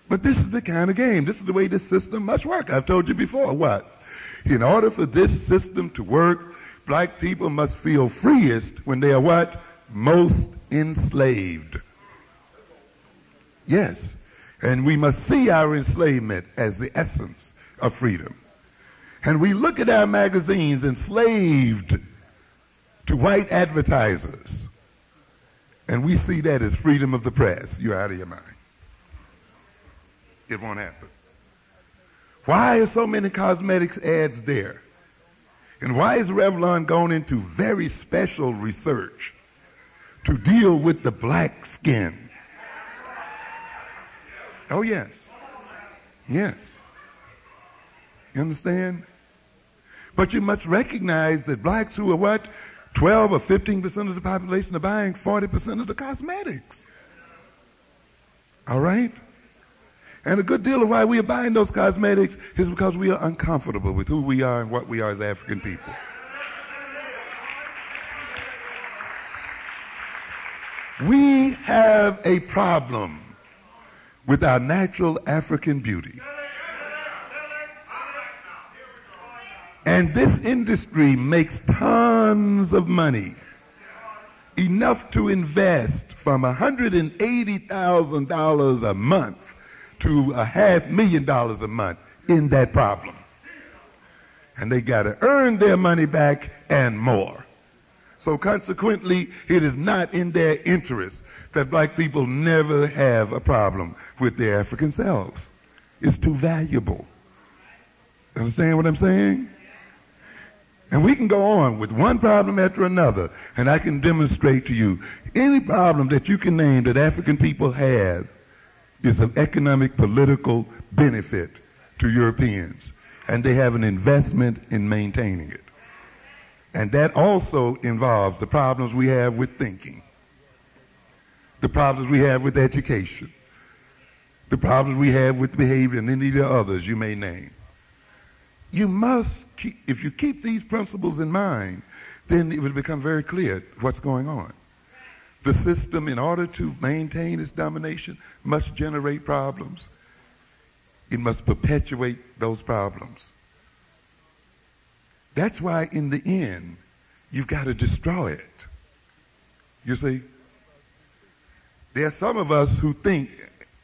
But this is the kind of game. This is the way this system must work. I've told you before. What? In order for this system to work, black people must feel freest when they are what? Most enslaved. Yes. And we must see our enslavement as the essence of freedom. And we look at our magazines enslaved to white advertisers. And we see that as freedom of the press. You're out of your mind. It won't happen. Why are so many cosmetics ads there? And why is Revlon going into very special research to deal with the black skin? Oh, yes. Yes. You understand? But you must recognize that blacks who are what? 12 or 15% of the population are buying 40% of the cosmetics. All right? And a good deal of why we are buying those cosmetics is because we are uncomfortable with who we are and what we are as African people. We have a problem with our natural African beauty. And this industry makes tons of money, enough to invest from $180,000 a month to $500,000 a month in that problem. And they got to earn their money back and more. So consequently, it is not in their interest that black people never have a problem with their African selves. It's too valuable. Understand what I'm saying? And we can go on with one problem after another, and I can demonstrate to you any problem that you can name that African people have is of economic, political benefit to Europeans. And they have an investment in maintaining it. And that also involves the problems we have with thinking, the problems we have with education, the problems we have with behavior, and any of the others you may name. You must keep, if you keep these principles in mind, then it will become very clear what's going on. The system, in order to maintain its domination, must generate problems. It must perpetuate those problems. That's why, in the end, you've got to destroy it. You see? There are some of us who think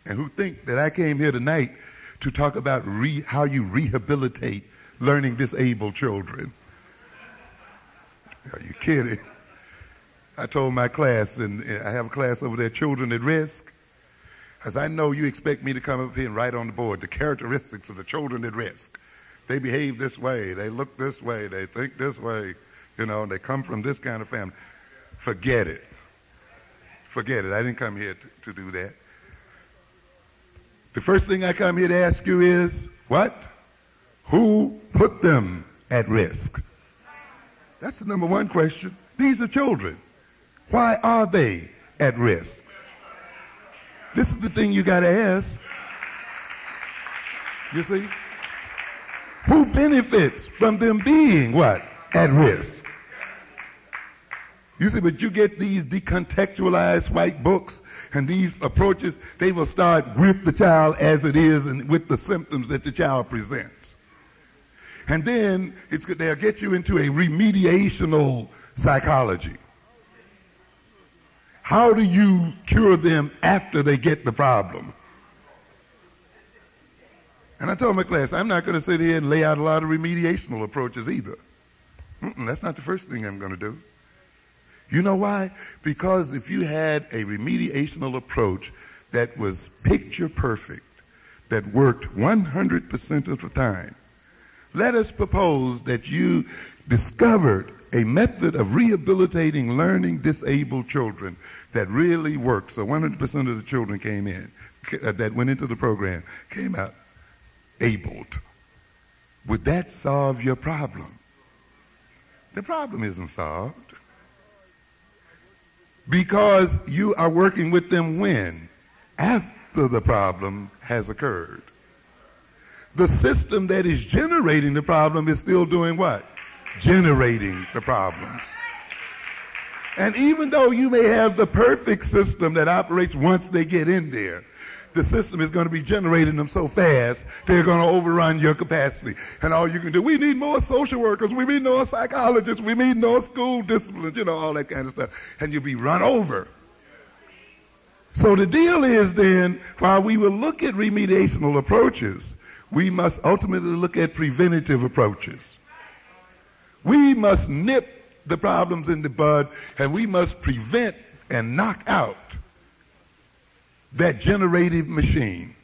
that I came here tonight to talk about how you rehabilitate learning disabled children. Are you kidding? I told my class, and I have a class over there, Children at Risk. As I know you expect me to come up here and write on the board the characteristics of the children at risk. They behave this way, they look this way, they think this way, they come from this kind of family. Forget it. Forget it. I didn't come here to do that. The first thing I come here to ask you is, what? Who put them at risk? That's the number one question. These are children. Why are they at risk? This is the thing you got to ask. You see? Who benefits from them being what? At risk. You see, but you get these decontextualized white books and these approaches, they will start with the child as it is and with the symptoms that the child presents. And then they'll get you into a remediational psychology. How do you cure them after they get the problem? And I told my class, I'm not going to sit here and lay out a lot of remediational approaches either. That's not the first thing I'm going to do. You know why? Because if you had a remediational approach that was picture perfect, that worked 100% of the time, let us propose that you discovered a method of rehabilitating learning disabled children that really works. So 100% of the children came in, that went into the program, came out abled. Would that solve your problem? The problem isn't solved. Because you are working with them when? After the problem has occurred. The system that is generating the problem is still doing what? Generating the problems. And even though you may have the perfect system that operates once they get in there, the system is going to be generating them so fast, they're going to overrun your capacity. And all you can do, we need more social workers, we need more psychologists, we need more school disciplines, all that kind of stuff. And you'll be run over. So the deal is then, while we will look at remediational approaches, we must ultimately look at preventative approaches. We must nip the problems in the bud, and we must prevent and knock out that generative machine.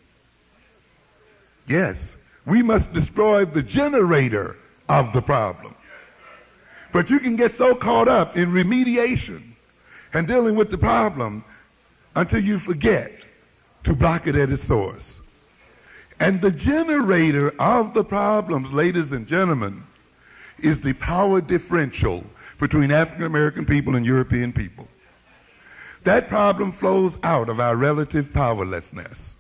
Yes, we must destroy the generator of the problem. But you can get so caught up in remediation and dealing with the problem until you forget to block it at its source. And the generator of the problems, ladies and gentlemen, is the power differential between African American people and European people. That problem flows out of our relative powerlessness.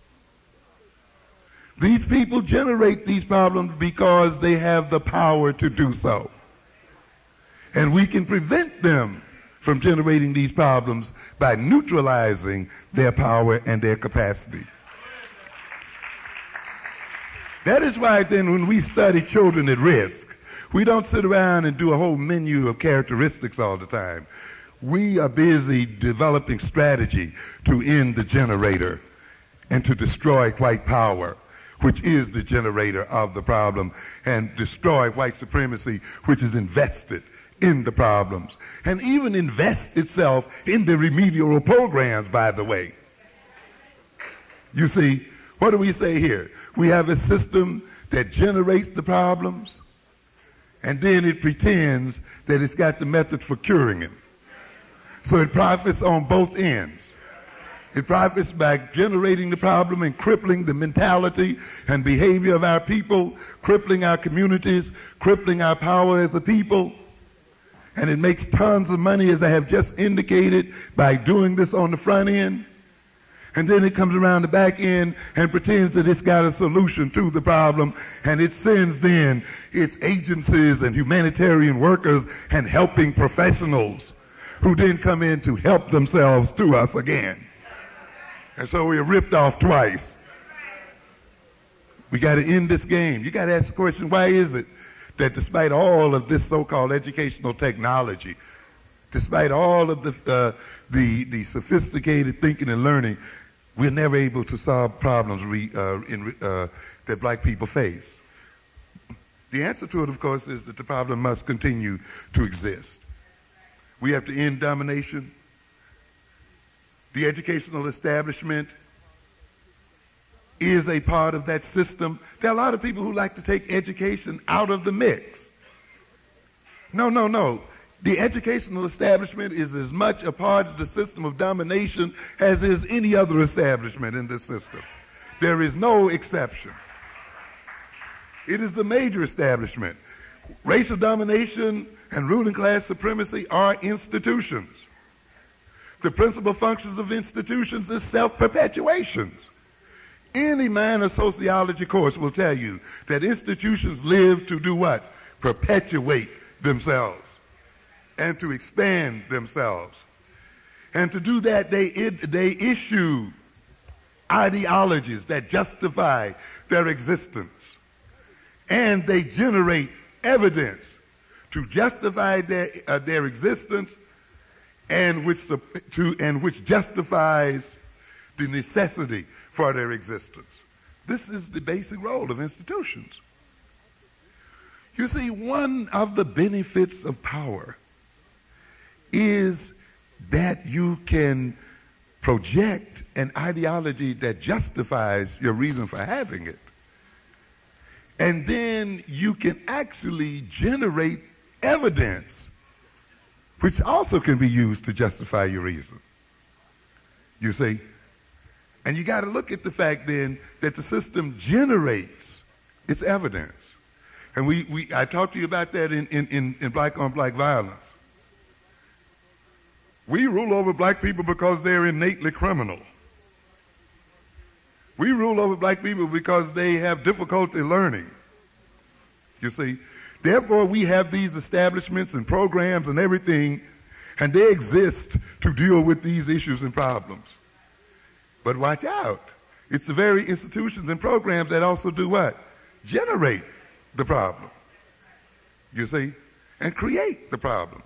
These people generate these problems because they have the power to do so. And we can prevent them from generating these problems by neutralizing their power and their capacity. That is why then when we study children at risk, we don't sit around and do a whole menu of characteristics all the time. We are busy developing strategy to end the generator and to destroy white power, which is the generator of the problem, and destroy white supremacy, which is invested in the problems, and even invest itself in the remedial programs, by the way. You see, what do we say here? We have a system that generates the problems, and then it pretends that it's got the method for curing them. So it profits on both ends. It profits by generating the problem and crippling the mentality and behavior of our people, crippling our communities, crippling our power as a people. And it makes tons of money, as I have just indicated, by doing this on the front end. And then it comes around the back end and pretends that it's got a solution to the problem, and it sends then its agencies and humanitarian workers and helping professionals who then come in to help themselves to us again. And so we're ripped off twice. We got to end this game. You got to ask the question, why is it that despite all of this so-called educational technology, despite all of the sophisticated thinking and learning, we're never able to solve problems that black people face? The answer to it, of course, is that the problem must continue to exist. We have to end domination. The educational establishment is a part of that system. There are a lot of people who like to take education out of the mix. No. The educational establishment is as much a part of the system of domination as is any other establishment in this system. There is no exception. It is the major establishment. Racial domination and ruling class supremacy are institutions. The principal functions of institutions is self-perpetuations. Any minor sociology course will tell you that institutions live to do what? Perpetuate themselves and to expand themselves. And to do that, they issue ideologies that justify their existence. And they generate evidence to justify their existence, and which justifies the necessity for their existence. This is the basic role of institutions. You see, one of the benefits of power is that you can project an ideology that justifies your reason for having it. And then you can actually generate evidence which also can be used to justify your reason. You see? And you got to look at the fact then that the system generates its evidence. And I talked to you about that in black on black violence. We rule over black people because they're innately criminal. We rule over black people because they have difficulty learning. You see? Therefore, we have these establishments and programs and everything, and they exist to deal with these issues and problems. But watch out. It's the very institutions and programs that also do what? Generate the problem. You see? And create the problem.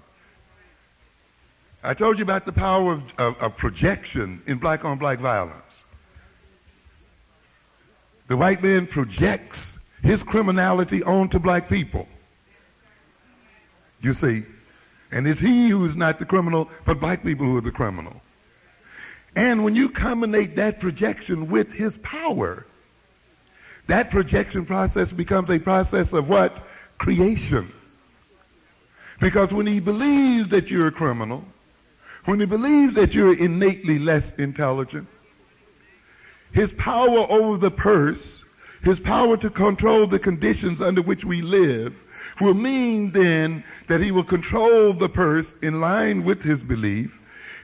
I told you about the power of projection in black on black violence. The white man projects his criminality onto black people. You see? And it's he who is not the criminal, but black people who are the criminal. And when you combine that projection with his power, that projection process becomes a process of what? Creation. Because when he believes that you're a criminal, when he believes that you're innately less intelligent, his power over the purse, his power to control the conditions under which we live, will mean then that he will control the purse in line with his belief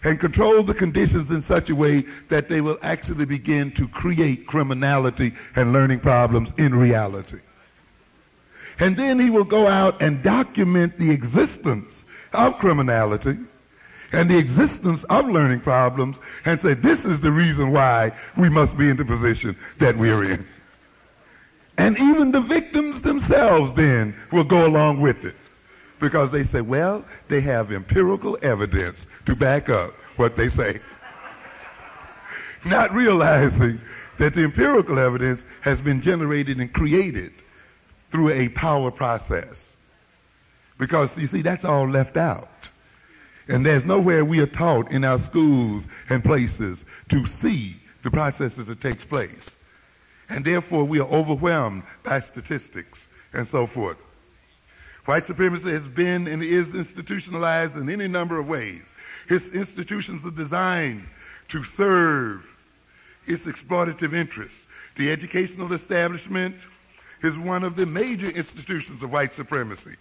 and control the conditions in such a way that they will actually begin to create criminality and learning problems in reality. And then he will go out and document the existence of criminality and the existence of learning problems and say, this is the reason why we must be in the position that we're in. And even the victims themselves then will go along with it because they say, well, they have empirical evidence to back up what they say. Not realizing that the empirical evidence has been generated and created through a power process. Because, you see, that's all left out. And there's nowhere we are taught in our schools and places to see the processes that takes place. And therefore, we are overwhelmed by statistics and so forth. White supremacy has been and is institutionalized in any number of ways. Its institutions are designed to serve its exploitative interests. The educational establishment is one of the major institutions of white supremacy.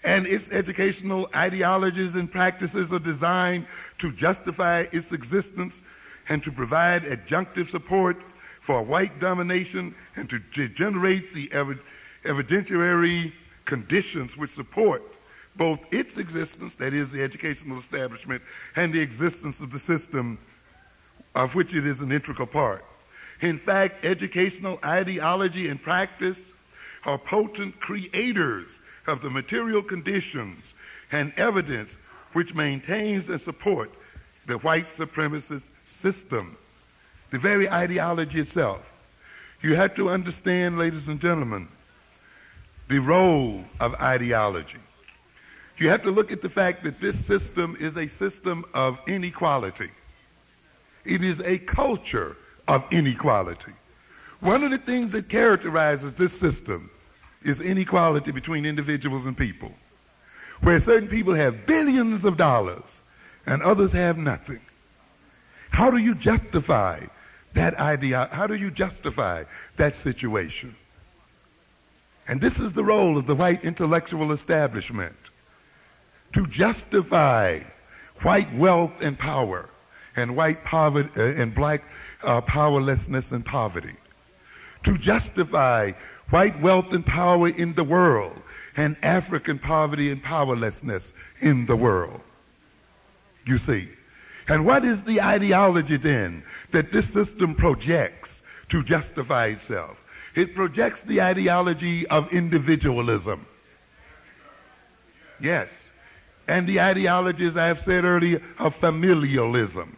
And its educational ideologies and practices are designed to justify its existence and to provide adjunctive support for white domination and to generate the evidentiary conditions which support both its existence, that is the educational establishment, and the existence of the system of which it is an integral part. In fact, educational ideology and practice are potent creators of the material conditions and evidence which maintains and supports the white supremacist system, the very ideology itself. You have to understand, ladies and gentlemen, the role of ideology. You have to look at the fact that this system is a system of inequality. It is a culture of inequality. One of the things that characterizes this system is inequality between individuals and people, where certain people have billions of dollars and others have nothing. How do you justify that idea? How do you justify that situation? And this is the role of the white intellectual establishment, to justify white wealth and power and white poverty and black powerlessness and poverty, to justify white wealth and power in the world and African poverty and powerlessness in the world. You see. And what is the ideology then that this system projects to justify itself? It projects the ideology of individualism. Yes. And the ideology, as I have said earlier, of familialism.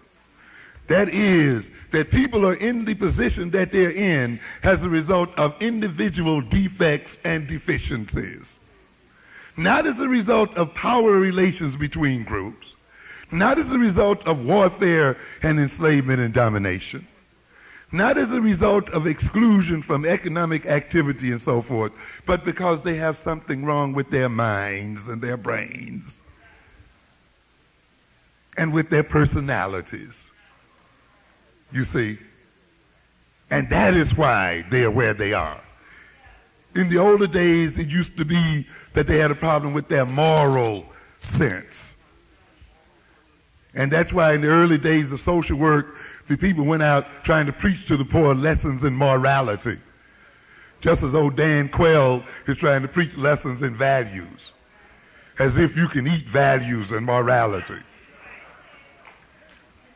That is, that people are in the position that they're in as a result of individual defects and deficiencies. not as a result of power relations between groups, not as a result of warfare and enslavement and domination, not as a result of exclusion from economic activity and so forth, but because they have something wrong with their minds and their brains and with their personalities. You see? And that is why they are where they are. In the older days, it used to be that they had a problem with their moral sense. And that's why in the early days of social work, the people went out trying to preach to the poor lessons in morality. Just as old Dan Quayle is trying to preach lessons in values. As if you can eat values and morality.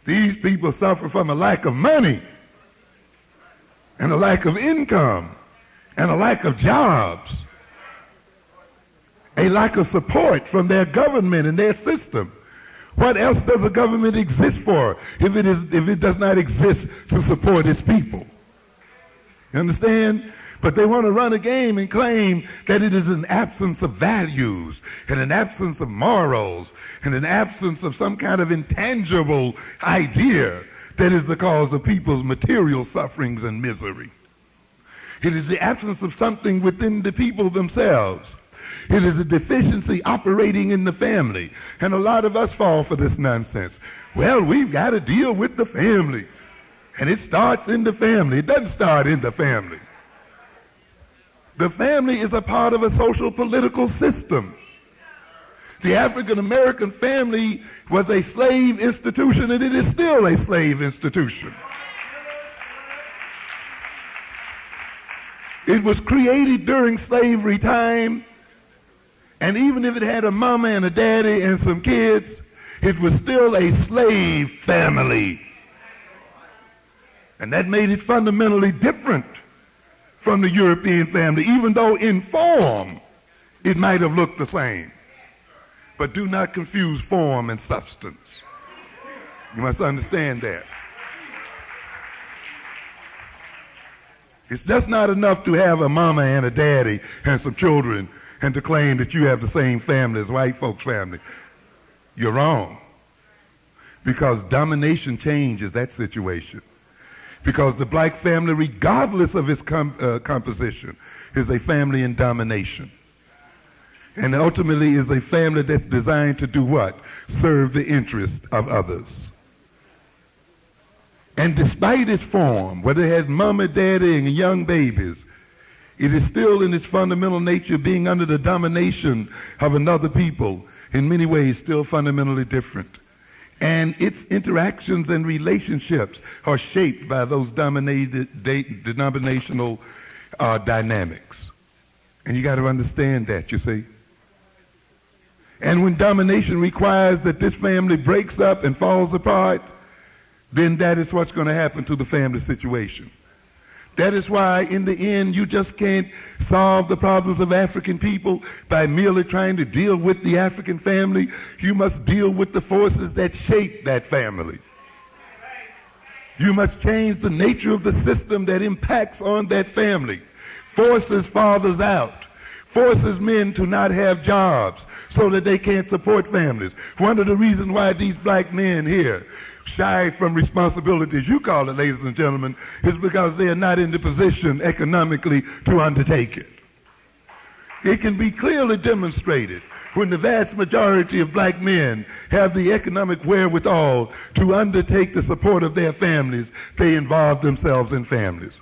These people suffer from a lack of money, and a lack of income, and a lack of jobs, a lack of support from their government and their system. What else does a government exist for if it does not exist to support its people? You understand? But they want to run a game and claim that it is an absence of values and an absence of morals and an absence of some kind of intangible idea that is the cause of people's material sufferings and misery. It is the absence of something within the people themselves. It is a deficiency operating in the family. And a lot of us fall for this nonsense. Well, we've got to deal with the family. And it starts in the family. It doesn't start in the family. The family is a part of a social political system. The African American family was a slave institution, and it is still a slave institution. It was created during slavery time, and even if it had a mama and a daddy and some kids, it was still a slave family. And that made it fundamentally different from the European family, even though in form it might have looked the same. But do not confuse form and substance. You must understand that. It's just not enough to have a mama and a daddy and some children and to claim that you have the same family as white folks' family. You're wrong. Because domination changes that situation. Because the black family, regardless of its composition, is a family in domination. And ultimately is a family that's designed to do what? Serve the interest of others. And despite its form, whether it has mama, daddy, and young babies, it is still in its fundamental nature being under the domination of another people, in many ways still fundamentally different. And its interactions and relationships are shaped by those denominational dynamics. And you got to understand that, you see. And when domination requires that this family breaks up and falls apart, then that is what's going to happen to the family situation. That is why, in the end, you just can't solve the problems of African people by merely trying to deal with the African family. You must deal with the forces that shape that family. You must change the nature of the system that impacts on that family. Forces fathers out. Forces men to not have jobs so that they can't support families. One of the reasons why these black men here shy from responsibilities, you call it, ladies and gentlemen, is because they are not in the position economically to undertake it. It can be clearly demonstrated when the vast majority of black men have the economic wherewithal to undertake the support of their families, they involve themselves in families.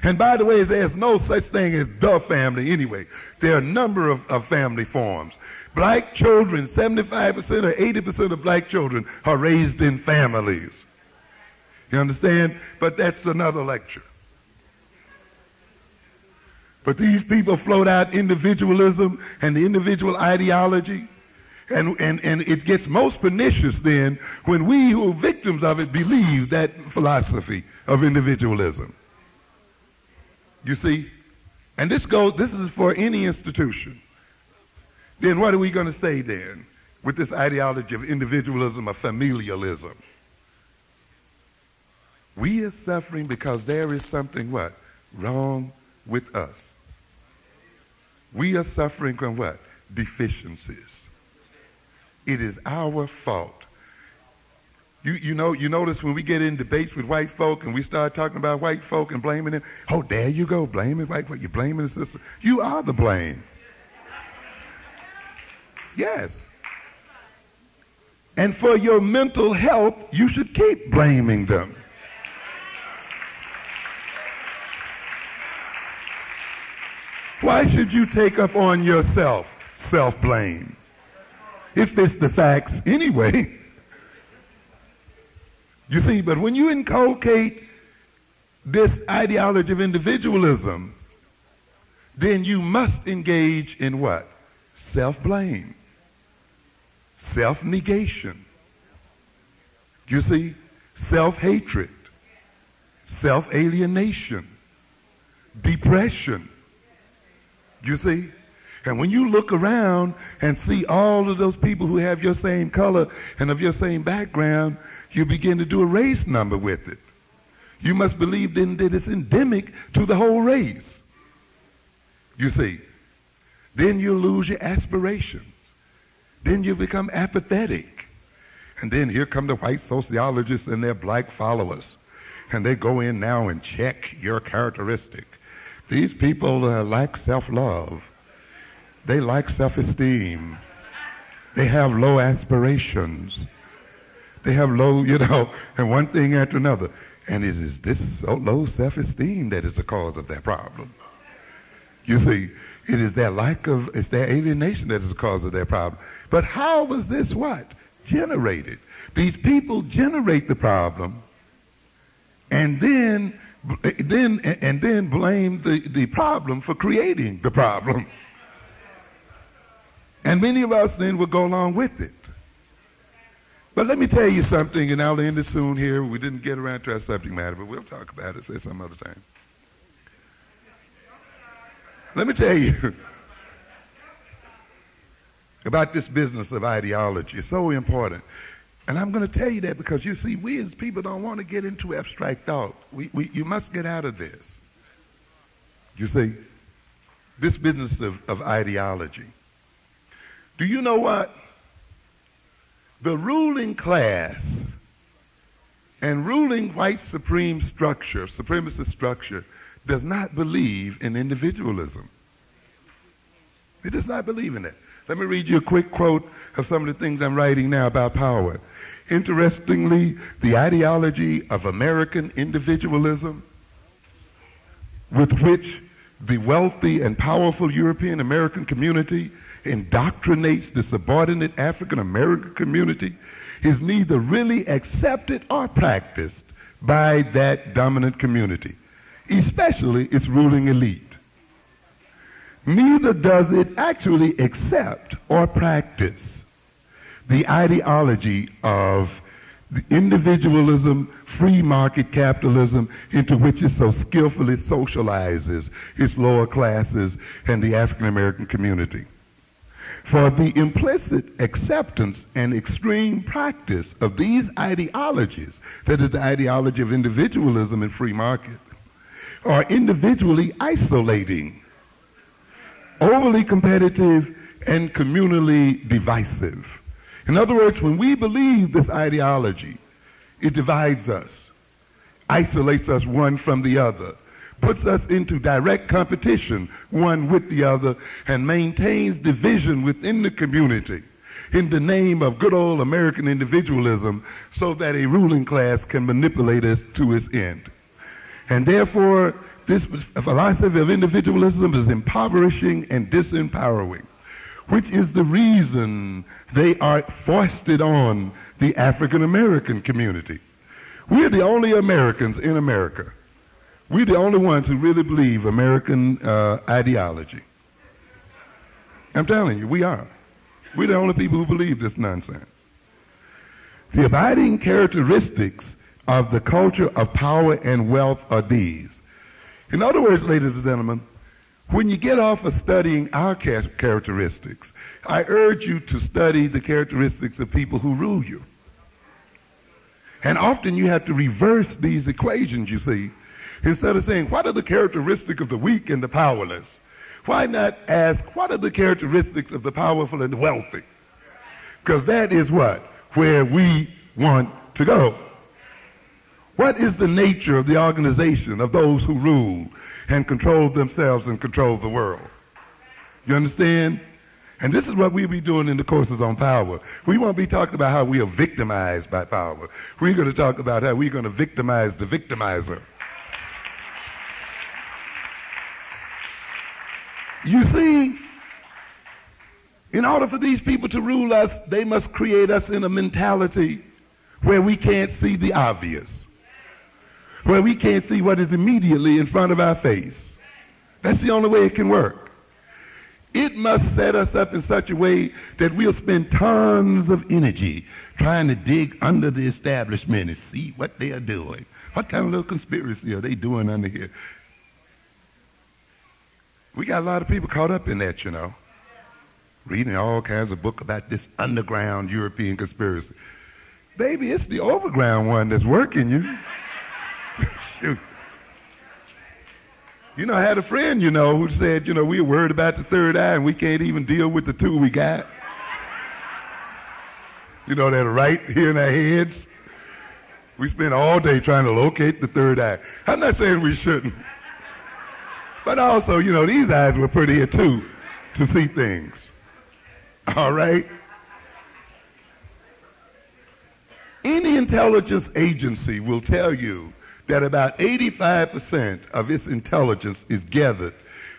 And by the way, there's no such thing as the family anyway. There are a number of family forms. Black children, 75% or 80% of black children are raised in families. You understand? But that's another lecture. But these people float out individualism and the individual ideology, and it gets most pernicious then when we who are victims of it believe that philosophy of individualism. You see? And this is for any institution. Then what are we going to say then with this ideology of individualism or familialism? We are suffering because there is something what? Wrong with us. We are suffering from what? deficiencies. It is our fault. You notice when we get in debates with white folk and we start talking about white folk and blaming them, oh, there you go, blaming white folk. You're blaming the system. You are the blame. Yes. And for your mental health, you should keep blaming them. Why should you take up on yourself self-blame? It fits the facts anyway. You see, but when you inculcate this ideology of individualism, then you must engage in what? Self-blame. Self-negation. You see? Self-hatred. Self-alienation. Depression. You see? And when you look around and see all of those people who have your same color and of your same background, you begin to do a race number with it. You must believe then that it's endemic to the whole race. You see? Then you lose your aspirations. Then you become apathetic. And then here come the white sociologists and their black followers. And they go in now and check your characteristic. These people lack self-love. They lack self-esteem. They have low aspirations. They have low, and one thing after another. And it is this so low self-esteem that is the cause of their problem. You see, it is their it's their alienation that is the cause of their problem. But how was this what? Generated. These people generate the problem and then blame the problem for creating the problem. And many of us then will go along with it. But let me tell you something, and I'll end it soon here. We didn't get around to our subject matter, but we'll talk about it some other time. Let me tell you about this business of ideology. It's so important. And I'm going to tell you that because, you see, we as people don't want to get into abstract thought. You must get out of this. You see, this business of ideology. Do you know what? The ruling class and ruling white supremacist structure, does not believe in individualism. It does not believe in it. Let me read you a quick quote of some of the things I'm writing now about power. Interestingly, the ideology of American individualism, with which the wealthy and powerful European American community indoctrinates the subordinate African American community, is neither really accepted or practiced by that dominant community, especially its ruling elite. Neither does it actually accept or practice the ideology of the individualism, free market capitalism, into which it so skillfully socializes its lower classes and the African American community. For the implicit acceptance and extreme practice of these ideologies, that is the ideology of individualism and free market, are individually isolating, overly competitive, and communally divisive. In other words, when we believe this ideology, it divides us, isolates us one from the other, puts us into direct competition one with the other, and maintains division within the community in the name of good old American individualism so that a ruling class can manipulate it to its end. And therefore, this philosophy of individualism is impoverishing and disempowering, which is the reason they are foisted on the African American community. We're the only Americans in America. We're the only ones who really believe American ideology. I'm telling you, we are. We're the only people who believe this nonsense. The abiding characteristics of the culture of power and wealth are these. In other words, ladies and gentlemen, when you get off of studying our characteristics, I urge you to study the characteristics of people who rule you. And often you have to reverse these equations, you see. Instead of saying, what are the characteristics of the weak and the powerless? Why not ask, what are the characteristics of the powerful and the wealthy? Because that is what? Where we want to go. What is the nature of the organization of those who rule and control themselves and control the world? You understand? And this is what we'll be doing in the courses on power. We won't be talking about how we are victimized by power. We're going to talk about how we're going to victimize the victimizer. You see, in order for these people to rule us, they must create us in a mentality where we can't see the obvious, where we can't see what is immediately in front of our face. That's the only way it can work. It must set us up in such a way that we'll spend tons of energy trying to dig under the establishment and see what they are doing. What kind of little conspiracy are they doing under here? We got a lot of people caught up in that, you know, reading all kinds of books about this underground European conspiracy. Baby, it's the overground one that's working you. Shoot. You know, I had a friend, you know, who said, you know, we're worried about the third eye and we can't even deal with the two we got. You know, that right here in our heads. We spend all day trying to locate the third eye. I'm not saying we shouldn't. But also, you know, these eyes were put here too to see things. All right? Any intelligence agency will tell you that about 85% of its intelligence is gathered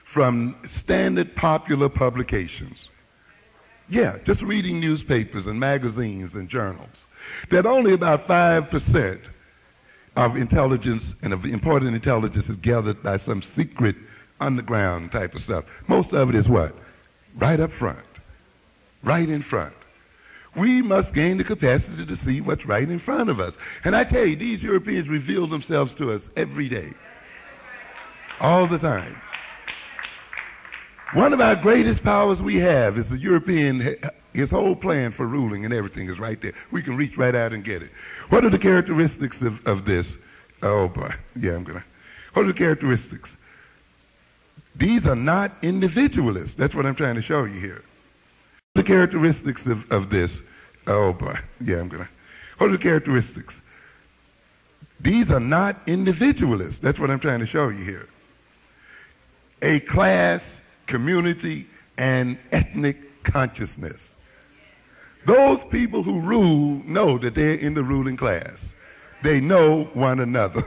from standard popular publications. Yeah, just reading newspapers and magazines and journals. That only about 5% of intelligence and of important intelligence is gathered by some secret underground type of stuff. Most of it is what? Right up front. Right in front. We must gain the capacity to see what's right in front of us. And I tell you, these Europeans reveal themselves to us every day. All the time. One of our greatest powers we have is the European, his whole plan for ruling and everything is right there. We can reach right out and get it. What are the characteristics of this? Oh boy, yeah, what are the characteristics? These are not individualists. That's what I'm trying to show you here. The characteristics of this. Oh boy, yeah, what are the characteristics? These are not individualists. That's what I'm trying to show you here. A class, community, and ethnic consciousness. Those people who rule know that they're in the ruling class. They know one another.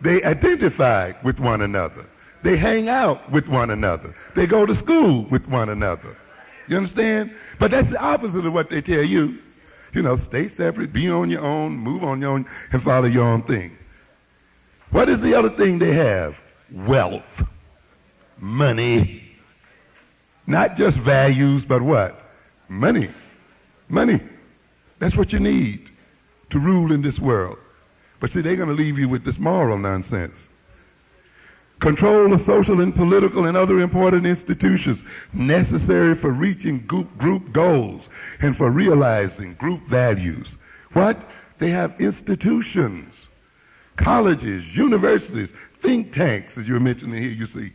They identify with one another. They hang out with one another. They go to school with one another. You understand? But that's the opposite of what they tell you. You know, stay separate, be on your own, move on your own, and follow your own thing. What is the other thing they have? Wealth. Money. Not just values, but what? Money. Money. That's what you need to rule in this world. But see, they're going to leave you with this moral nonsense. Control of social and political and other important institutions necessary for reaching group goals and for realizing group values. What? They have institutions, colleges, universities, think tanks, as you were mentioning here, you see.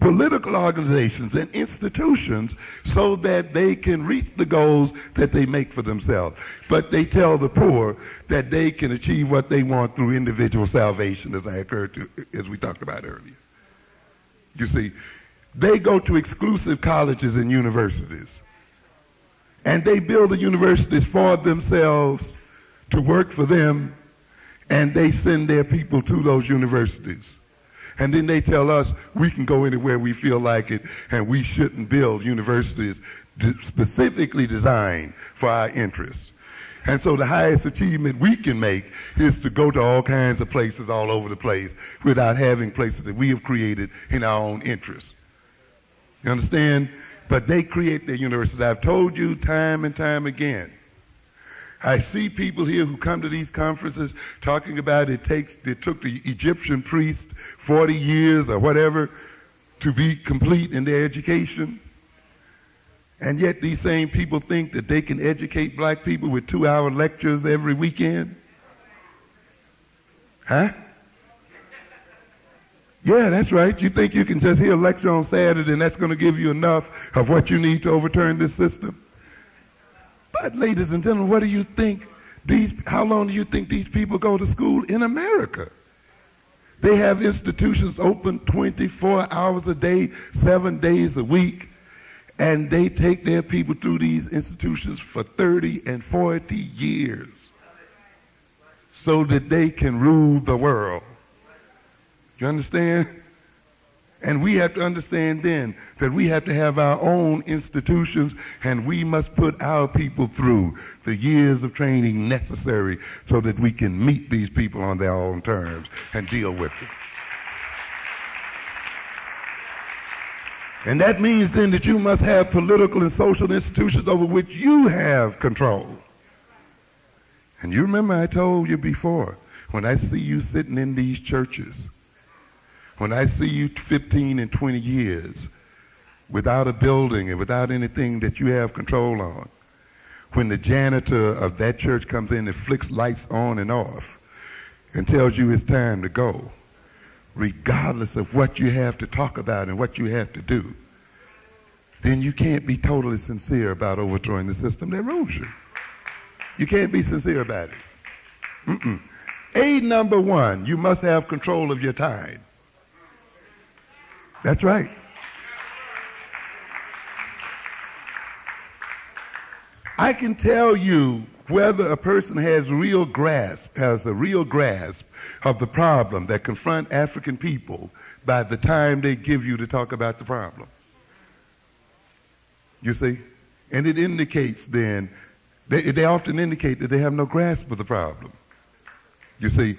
Political organizations and institutions so that they can reach the goals that they make for themselves. But they tell the poor that they can achieve what they want through individual salvation, as we talked about earlier. You see, they go to exclusive colleges and universities. And they build the universities for themselves to work for them, and they send their people to those universities. And then they tell us we can go anywhere we feel like it, and we shouldn't build universities specifically designed for our interests. And so the highest achievement we can make is to go to all kinds of places all over the place without having places that we have created in our own interests. You understand? But they create their universities. I've told you time and time again. I see people here who come to these conferences talking about it took the Egyptian priest 40 years or whatever to be complete in their education. And yet these same people think that they can educate black people with 2-hour lectures every weekend. Huh? Yeah, that's right. You think you can just hear a lecture on Saturday and that's going to give you enough of what you need to overturn this system? But ladies and gentlemen, what do you think how long do you think these people go to school in America? They have institutions open 24 hours a day, 7 days a week, and they take their people through these institutions for 30 and 40 years so that they can rule the world. You understand? And we have to understand then that we have to have our own institutions, and we must put our people through the years of training necessary so that we can meet these people on their own terms and deal with them. And that means then that you must have political and social institutions over which you have control. And you remember I told you before, when I see you sitting in these churches, when I see you 15 and 20 years without a building and without anything that you have control on, when the janitor of that church comes in and flicks lights on and off and tells you it's time to go, regardless of what you have to talk about and what you have to do, then you can't be totally sincere about overthrowing the system that rules you. You can't be sincere about it. Aid number one, you must have control of your time. That's right. I can tell you whether a person has a real grasp of the problem that confront African people by the time they give you to talk about the problem. You see? And it indicates then, they often indicate that they have no grasp of the problem. You see?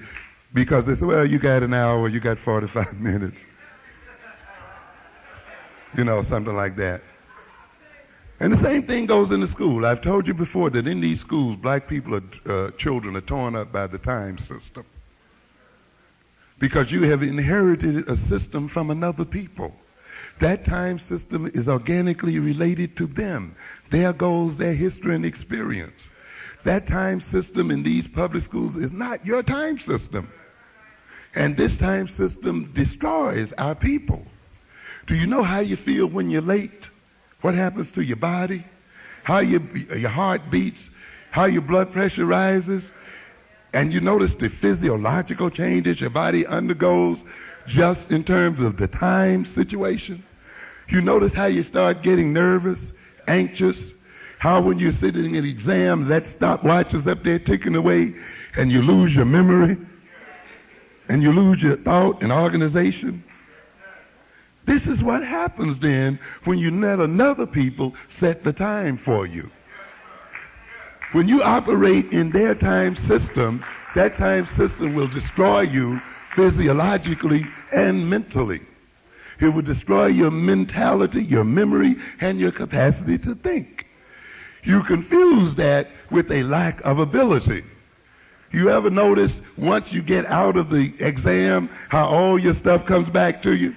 Because they say, well, you got an hour, you got 45 minutes. You know, something like that. And the same thing goes in the school. I've told you before that in these schools, black children are torn up by the time system. Because you have inherited a system from another people. That time system is organically related to them, their goals, their history and experience. That time system in these public schools is not your time system. And this time system destroys our people. Do you know how you feel when you're late? What happens to your body? How your heart beats? How your blood pressure rises? And you notice the physiological changes your body undergoes just in terms of the time situation. You notice how you start getting nervous, anxious, how when you're sitting in an exam, that stopwatch is up there ticking away, and you lose your memory, and you lose your thought and organization. This is what happens then when you let another people set the time for you. When you operate in their time system, that time system will destroy you physiologically and mentally. It will destroy your mentality, your memory, and your capacity to think. You confuse that with a lack of ability. You ever notice once you get out of the exam how all your stuff comes back to you?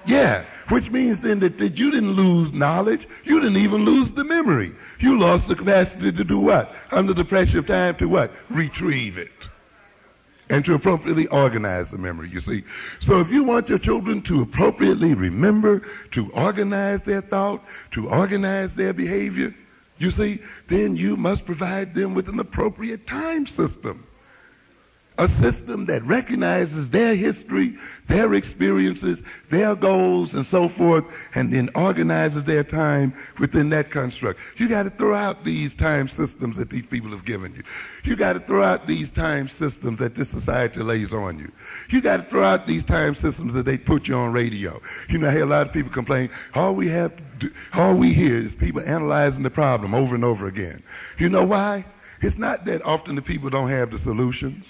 Yeah, which means then that you didn't lose knowledge. You didn't even lose the memory. You lost the capacity to do what? Under the pressure of time to what? Retrieve it. And to appropriately organize the memory, you see. So if you want your children to appropriately remember, to organize their thought, to organize their behavior, you see, then you must provide them with an appropriate time system. A system that recognizes their history, their experiences, their goals, and so forth, and then organizes their time within that construct. You got to throw out these time systems that these people have given you. You got to throw out these time systems that this society lays on you. You got to throw out these time systems that they put you on radio. You know, I hear a lot of people complain, all we hear is people analyzing the problem over and over again. You know why? It's not that often the people don't have the solutions.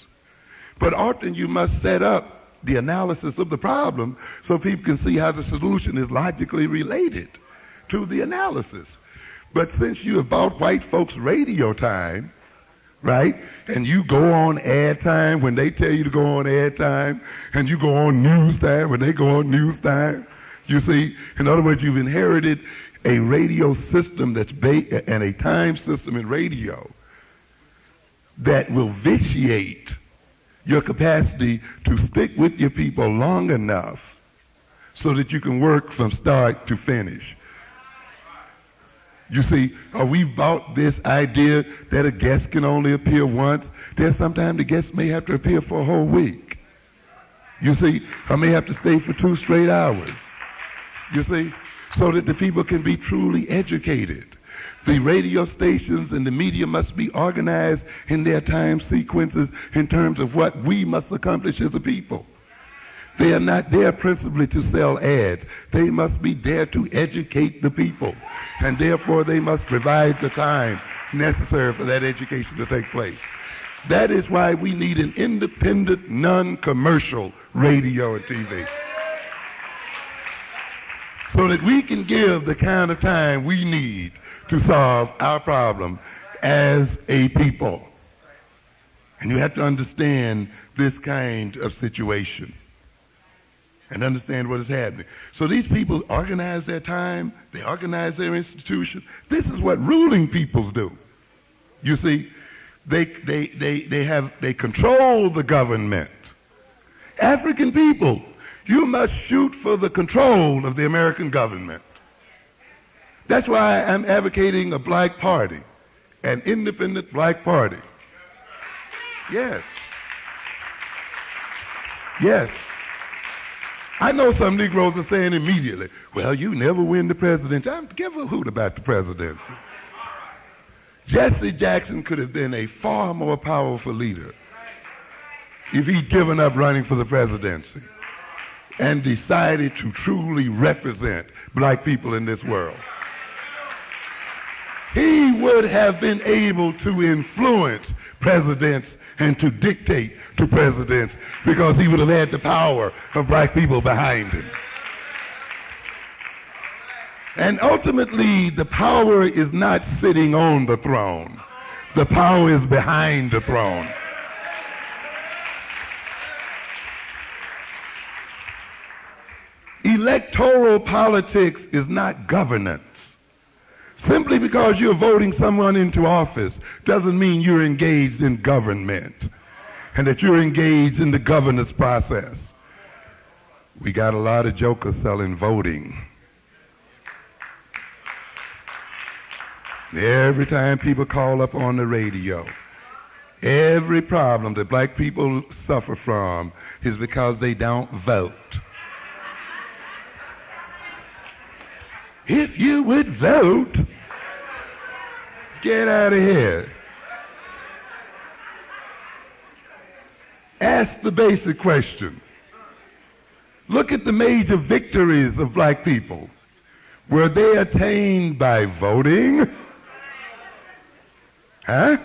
But often you must set up the analysis of the problem so people can see how the solution is logically related to the analysis. But since you have bought white folks radio time, right, and you go on ad time when they tell you to go on ad time, and you go on news time when they go on news time, you see, in other words, you've inherited a radio system that's based, and a time system in radio that will vitiate your capacity to stick with your people long enough so that you can work from start to finish. You see, we've bought this idea that a guest can only appear once. There's sometimes the guest may have to appear for a whole week. You see, I may have to stay for 2 straight hours. You see, so that the people can be truly educated. The radio stations and the media must be organized in their time sequences in terms of what we must accomplish as a people. They are not there principally to sell ads. They must be there to educate the people. And therefore they must provide the time necessary for that education to take place. That is why we need an independent, non-commercial radio and TV. So that we can give the kind of time we need to solve our problem as a people. And you have to understand this kind of situation and understand what is happening. So these people organize their time, they organize their institution. This is what ruling peoples do. You see, they control the government. African people, you must shoot for the control of the American government. That's why I'm advocating a black party, an independent black party. Yes. Yes. I know some Negroes are saying immediately, well, you never win the presidency. I don't give a hoot about the presidency. Jesse Jackson could have been a far more powerful leader if he'd given up running for the presidency and decided to truly represent black people in this world. He would have been able to influence presidents and to dictate to presidents because he would have had the power of black people behind him. And ultimately, the power is not sitting on the throne. The power is behind the throne. Electoral politics is not governance. Simply because you're voting someone into office doesn't mean you're engaged in government and that you're engaged in the governance process. We got a lot of jokers selling voting. Every time people call up on the radio, every problem that black people suffer from is because they don't vote. If you would vote, get out of here. Ask the basic question. Look at the major victories of black people. Were they attained by voting? Huh?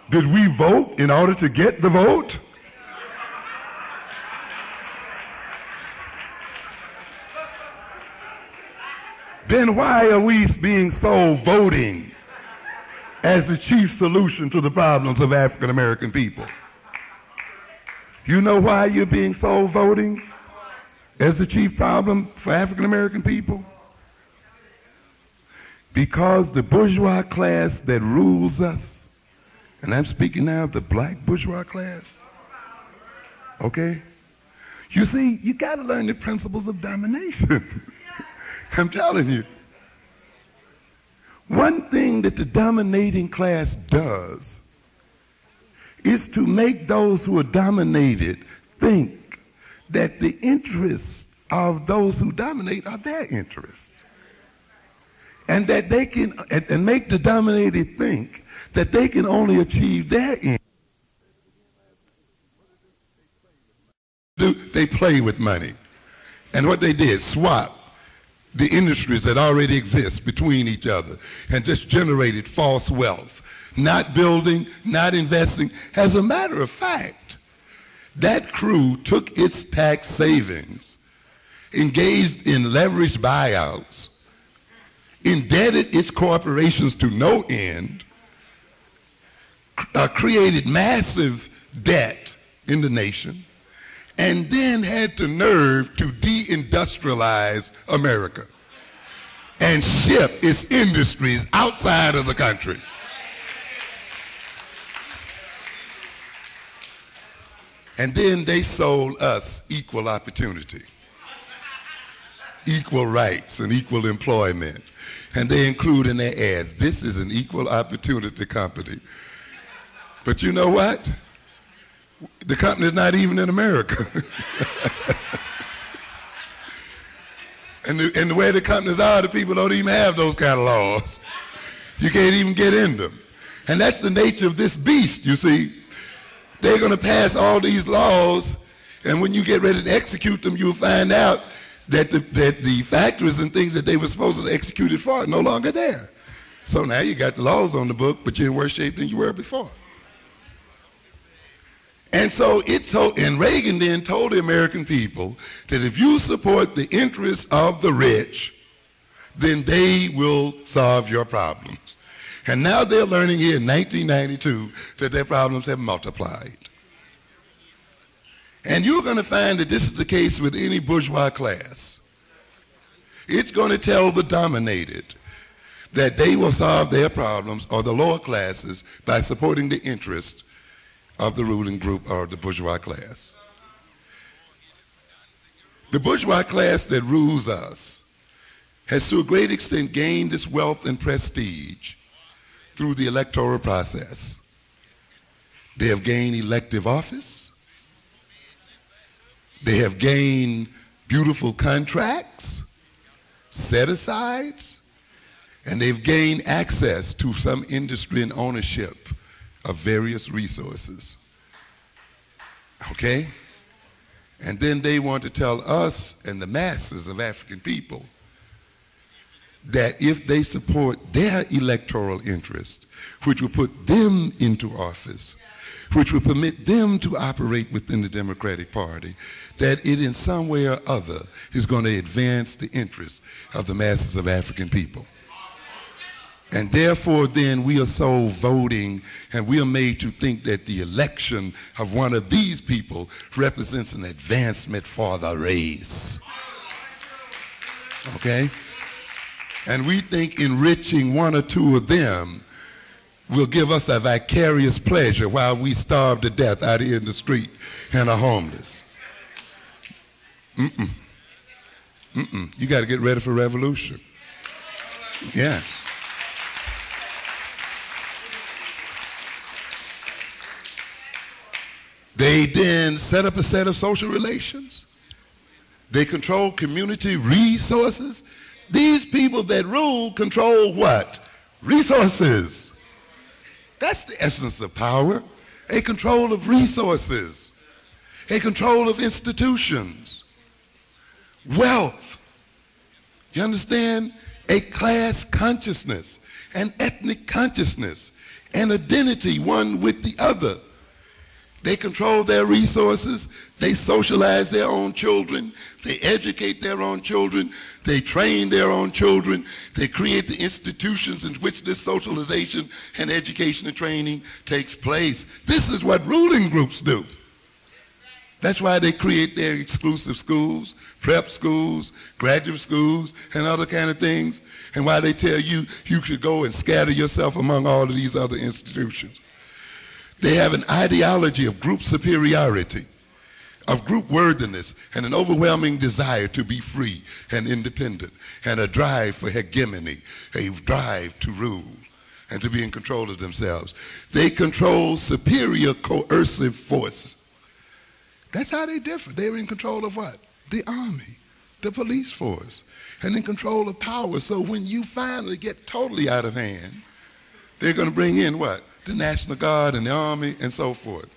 Did we vote in order to get the vote? Then why are we being sold voting as the chief solution to the problems of African American people? You know why you're being sold voting as the chief problem for African American people? Because the bourgeois class that rules us, and I'm speaking now of the black bourgeois class, okay? You see, you got to learn the principles of domination. I'm telling you. One thing that the dominating class does is to make those who are dominated think that the interests of those who dominate are their interests. And that they can, and make the dominated think that they can only achieve their end. They play with money. And what they did, swap the industries that already exist between each other and just generated false wealth. Not building, not investing. As a matter of fact, that crew took its tax savings, engaged in leveraged buyouts, indebted its corporations to no end, created massive debt in the nation, and then had the nerve to deindustrialize America and ship its industries outside of the country. And then they sold us equal opportunity, equal rights, and equal employment. And they include in their ads, this is an equal opportunity company. But you know what? The company's not even in America. and the way the companies are, the people don't even have those kind of laws. You can't even get in them. And that's the nature of this beast, you see. They're going to pass all these laws, and when you get ready to execute them, you'll find out that the factories and things that they were supposed to execute it for are no longer there. So now you got the laws on the book, but you're in worse shape than you were before. And so and Reagan then told the American people that if you support the interests of the rich, then they will solve your problems. And now they're learning here in 1992 that their problems have multiplied. And you're going to find that this is the case with any bourgeois class. It's going to tell the dominated that they will solve their problems, or the lower classes, by supporting the interests of the ruling group or the bourgeois class. The bourgeois class that rules us has to a great extent gained its wealth and prestige through the electoral process. They have gained elective office. They have gained beautiful contracts, set-asides, and they've gained access to some industry and ownership of various resources. Okay? And then they want to tell us and the masses of African people that if they support their electoral interest, which will put them into office, which will permit them to operate within the Democratic Party, that it in some way or other is going to advance the interests of the masses of African people. And therefore, then, we are so voting, and we are made to think that the election of one of these people represents an advancement for the race. Okay? And we think enriching one or two of them will give us a vicarious pleasure while we starve to death out here in the street and are homeless. You got to get ready for revolution. Yes. They then set up a set of social relations. They control community resources. These people that rule control what? Resources. That's the essence of power. A control of resources. A control of institutions. Wealth. You understand? A class consciousness. An ethnic consciousness. An identity, one with the other. They control their resources. They socialize their own children. They educate their own children. They train their own children. They create the institutions in which this socialization and education and training takes place. This is what ruling groups do. That's why they create their exclusive schools, prep schools, graduate schools, and other kind of things. And why they tell you you should go and scatter yourself among all of these other institutions. They have an ideology of group superiority, of group worthiness, and an overwhelming desire to be free and independent, and a drive for hegemony, a drive to rule and to be in control of themselves. They control superior coercive force. That's how they differ. They're in control of what? The army, the police force, and in control of power. So when you finally get totally out of hand, they're going to bring in what? The National Guard and the Army and so forth.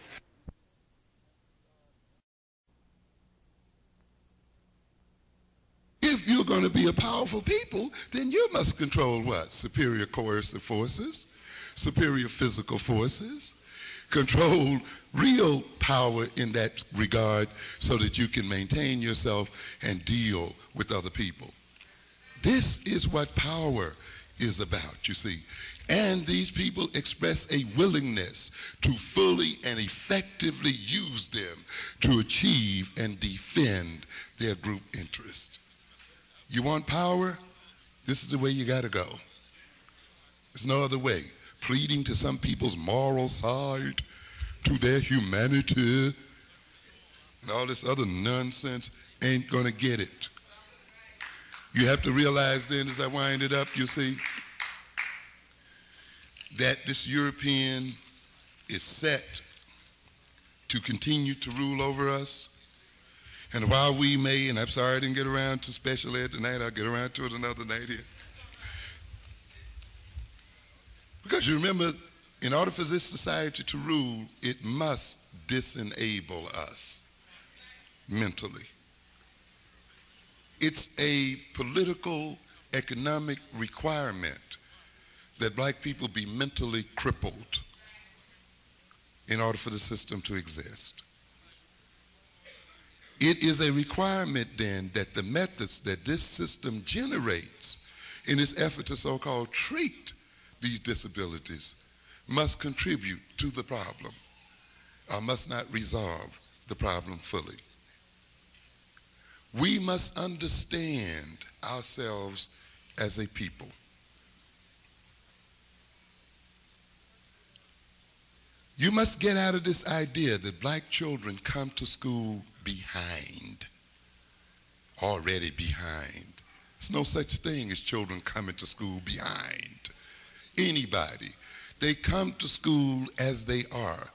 If you're going to be a powerful people, then you must control what? Superior coercive forces, superior physical forces, control real power in that regard so that you can maintain yourself and deal with other people. This is what power is about, you see. And these people express a willingness to fully and effectively use them to achieve and defend their group interest. You want power? This is the way you got to go. There's no other way. Pleading to some people's moral side, to their humanity, and all this other nonsense ain't going to get it. You have to realize then, as I wind it up, you see, that this European is set to continue to rule over us. And while we may, and I'm sorry I didn't get around to special ed tonight, I'll get around to it another night here. Because you remember, in order for this society to rule, it must disenable us mentally. It's a political, economic requirement that black people be mentally crippled in order for the system to exist. It is a requirement then that the methods that this system generates in its effort to so-called treat these disabilities must contribute to the problem, or must not resolve the problem fully. We must understand ourselves as a people. You must get out of this idea that black children come to school behind, already behind. There's no such thing as children coming to school behind anybody. They come to school as they are.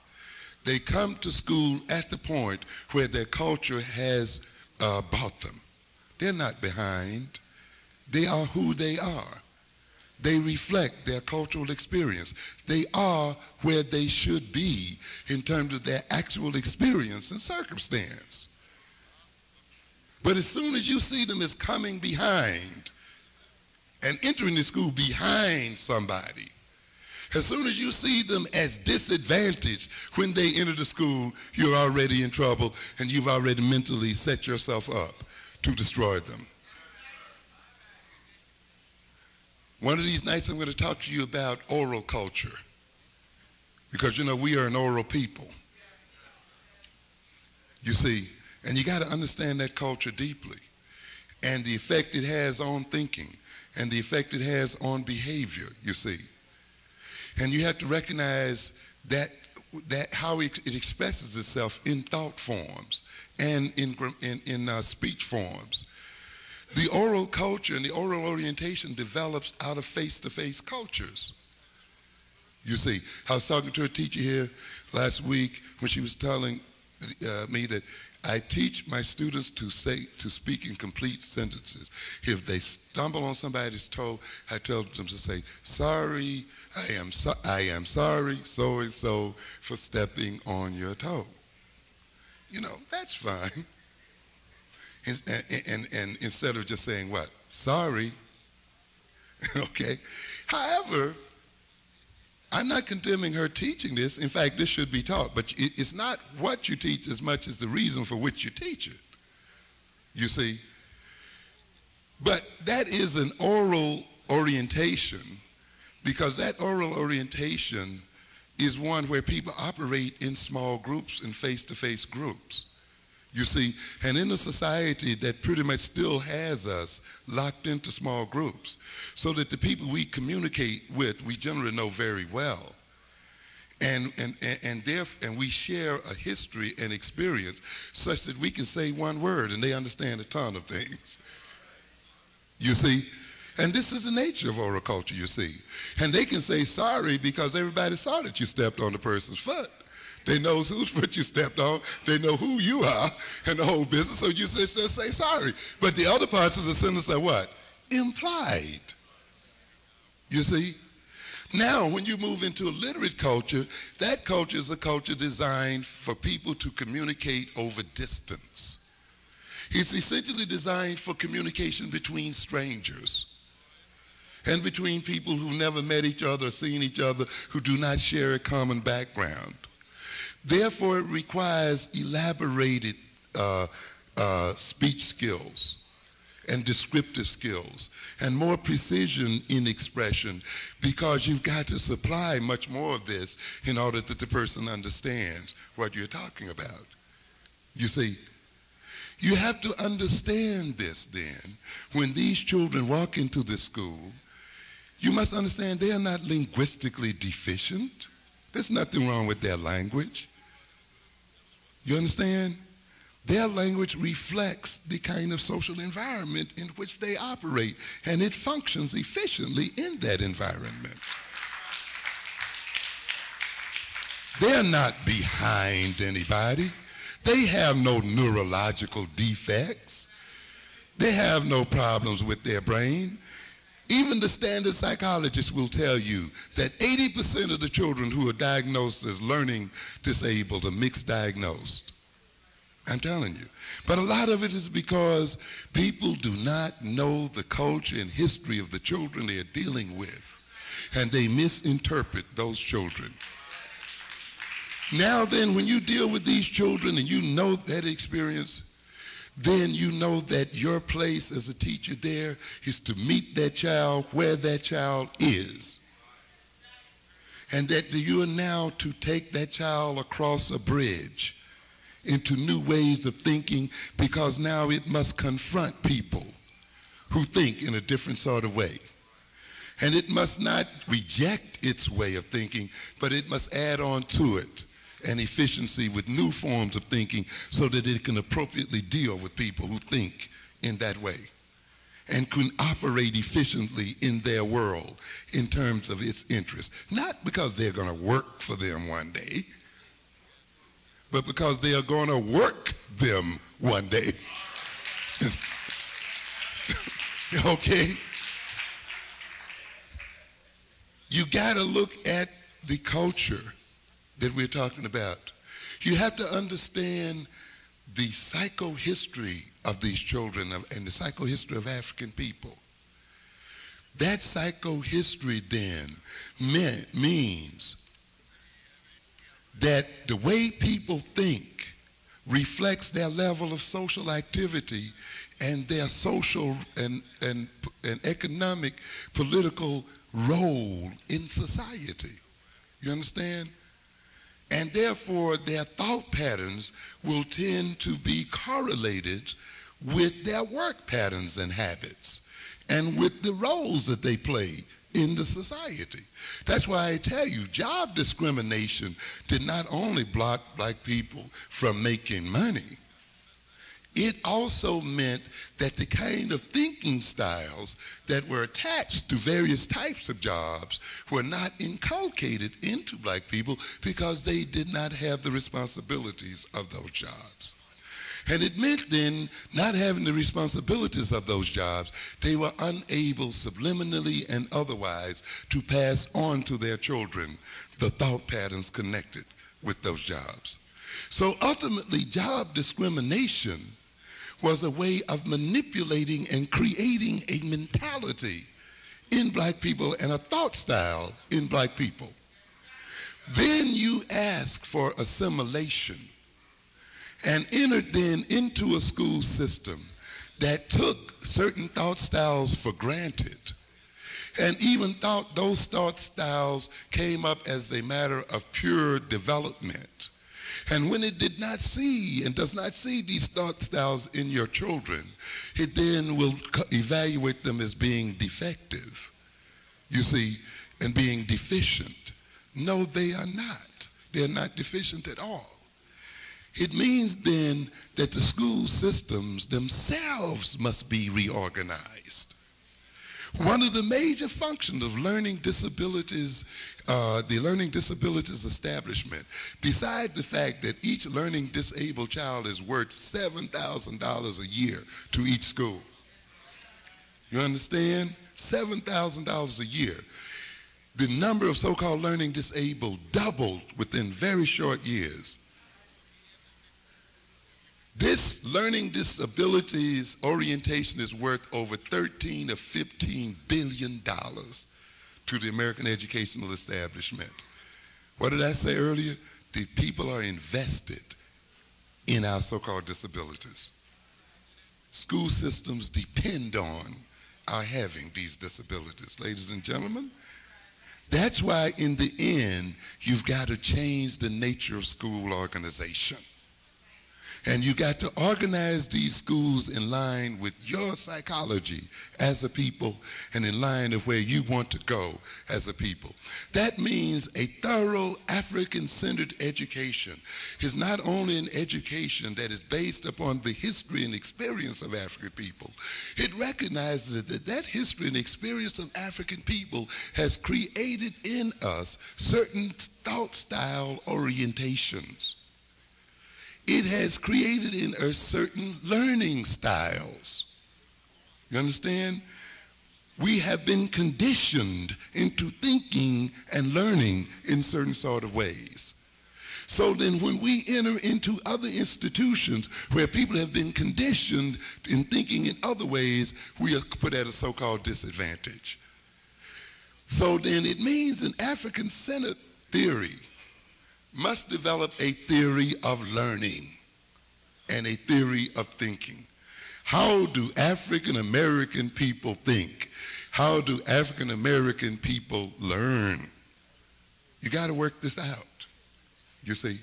They come to school at the point where their culture has brought them. They're not behind. They are who they are. They reflect their cultural experience. They are where they should be in terms of their actual experience and circumstance. But as soon as you see them as coming behind and entering the school behind somebody, as soon as you see them as disadvantaged when they enter the school, you're already in trouble and you've already mentally set yourself up to destroy them. One of these nights I'm going to talk to you about oral culture, because you know we are an oral people. You see, and you got to understand that culture deeply and the effect it has on thinking and the effect it has on behavior, you see. And you have to recognize that how it expresses itself in thought forms and in speech forms. The oral culture and the oral orientation develops out of face-to-face cultures. You see, I was talking to a teacher here last week when she was telling me that I teach my students to speak in complete sentences. If they stumble on somebody's toe, I tell them to say, "Sorry, I am sorry, so and so, for stepping on your toe." You know, that's fine. And instead of just saying what? Sorry. Okay. However, I'm not condemning her teaching this. In fact, this should be taught. But it's not what you teach as much as the reason for which you teach it. You see? But that is an oral orientation, because that oral orientation is one where people operate in small groups and face-to-face groups. You see, and in a society that pretty much still has us locked into small groups, so that the people we communicate with, we generally know very well. And we share a history and experience such that we can say one word and they understand a ton of things. You see? And this is the nature of oral culture, you see. And they can say sorry because everybody saw that you stepped on the person's foot. They know whose foot you stepped on. They know who you are and the whole business. So you just say sorry. But the other parts of the sentence are what? Implied. You see? Now, when you move into a literate culture, that culture is a culture designed for people to communicate over distance. It's essentially designed for communication between strangers and between people who never met each other or seen each other, who do not share a common background. Therefore, it requires elaborated speech skills and descriptive skills and more precision in expression, because you've got to supply much more of this in order that the person understands what you're talking about. You see, you have to understand this then. When these children walk into this school, you must understand they are not linguistically deficient. There's nothing wrong with their language. You understand? Their language reflects the kind of social environment in which they operate, and it functions efficiently in that environment. They're not behind anybody. They have no neurological defects. They have no problems with their brain. Even the standard psychologists will tell you that 80% of the children who are diagnosed as learning disabled are mixed diagnosed. I'm telling you. But a lot of it is because people do not know the culture and history of the children they are dealing with, and they misinterpret those children. Now then, when you deal with these children and you know that experience, then you know that your place as a teacher there is to meet that child where that child is. And that you are now to take that child across a bridge into new ways of thinking, because now it must confront people who think in a different sort of way. And it must not reject its way of thinking, but it must add on to it an efficiency with new forms of thinking so that it can appropriately deal with people who think in that way and can operate efficiently in their world in terms of its interests. Not because they're going to work for them one day, but because they are going to work them one day. Okay? You got to look at the culture that we're talking about. You have to understand the psychohistory of these children and the psychohistory of African people. That psychohistory then means that the way people think reflects their level of social activity and their social and economic, political role in society. You understand? And therefore, their thought patterns will tend to be correlated with their work patterns and habits and with the roles that they play in the society. That's why I tell you, job discrimination did not only block black people from making money, it also meant that the kind of thinking styles that were attached to various types of jobs were not inculcated into black people because they did not have the responsibilities of those jobs. And it meant then, not having the responsibilities of those jobs, they were unable subliminally and otherwise to pass on to their children the thought patterns connected with those jobs. So ultimately, job discrimination was a way of manipulating and creating a mentality in black people and a thought style in black people. Then you ask for assimilation and entered then into a school system that took certain thought styles for granted and even thought those thought styles came up as a matter of pure development. And when it did not see and does not see these thought styles in your children, it then will evaluate them as being defective, you see, and being deficient. No, they are not. They're not deficient at all. It means then that the school systems themselves must be reorganized. One of the major functions of learning disabilities, the learning disabilities establishment, besides the fact that each learning disabled child is worth $7,000 a year to each school. You understand? $7,000 a year. The number of so-called learning disabled doubled within very short years. This learning disabilities orientation is worth over $13 or $15 billion to the American educational establishment. What did I say earlier? The people are invested in our so-called disabilities. School systems depend on our having these disabilities, ladies and gentlemen. That's why in the end, you've got to change the nature of school organization. And you got to organize these schools in line with your psychology as a people and in line of where you want to go as a people. That means a thorough African-centered education is not only an education that is based upon the history and experience of African people. It recognizes that that history and experience of African people has created in us certain thought style orientations. It has created in us certain learning styles. You understand? We have been conditioned into thinking and learning in certain sort of ways. So then when we enter into other institutions where people have been conditioned in thinking in other ways, we are put at a so-called disadvantage. So then it means an African-centered theory must develop a theory of learning and a theory of thinking. How do African American people think? How do African American people learn? You got to work this out, you see.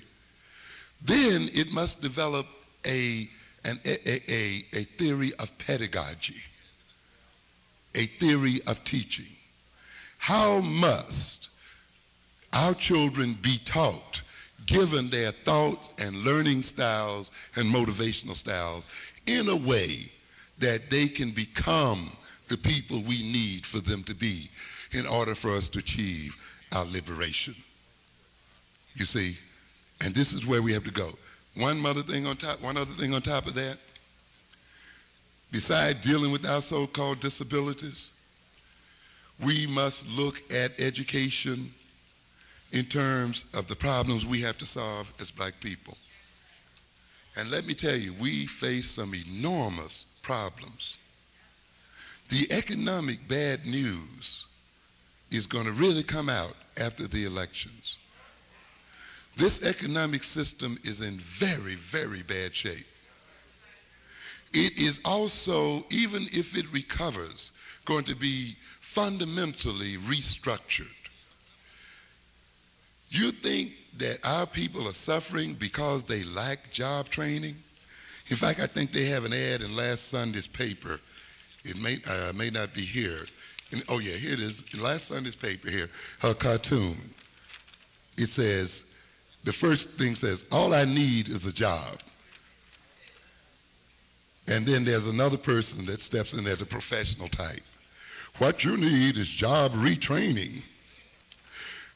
Then it must develop a theory of pedagogy, a theory of teaching. How must our children be taught, given their thought and learning styles and motivational styles, in a way that they can become the people we need for them to be in order for us to achieve our liberation? You see, and this is where we have to go. One other thing on top of that, besides dealing with our so-called disabilities, we must look at education in terms of the problems we have to solve as black people. And let me tell you, we face some enormous problems. The economic bad news is going to really come out after the elections. This economic system is in very, very bad shape. It is also, even if it recovers, going to be fundamentally restructured. You think that our people are suffering because they lack job training? In fact, I think they have an ad in last Sunday's paper. It may not be here. Oh yeah, here it is. In last Sunday's paper here, a cartoon. It says, the first thing says, all I need is a job. And then there's another person that steps in there, the professional type. What you need is job retraining.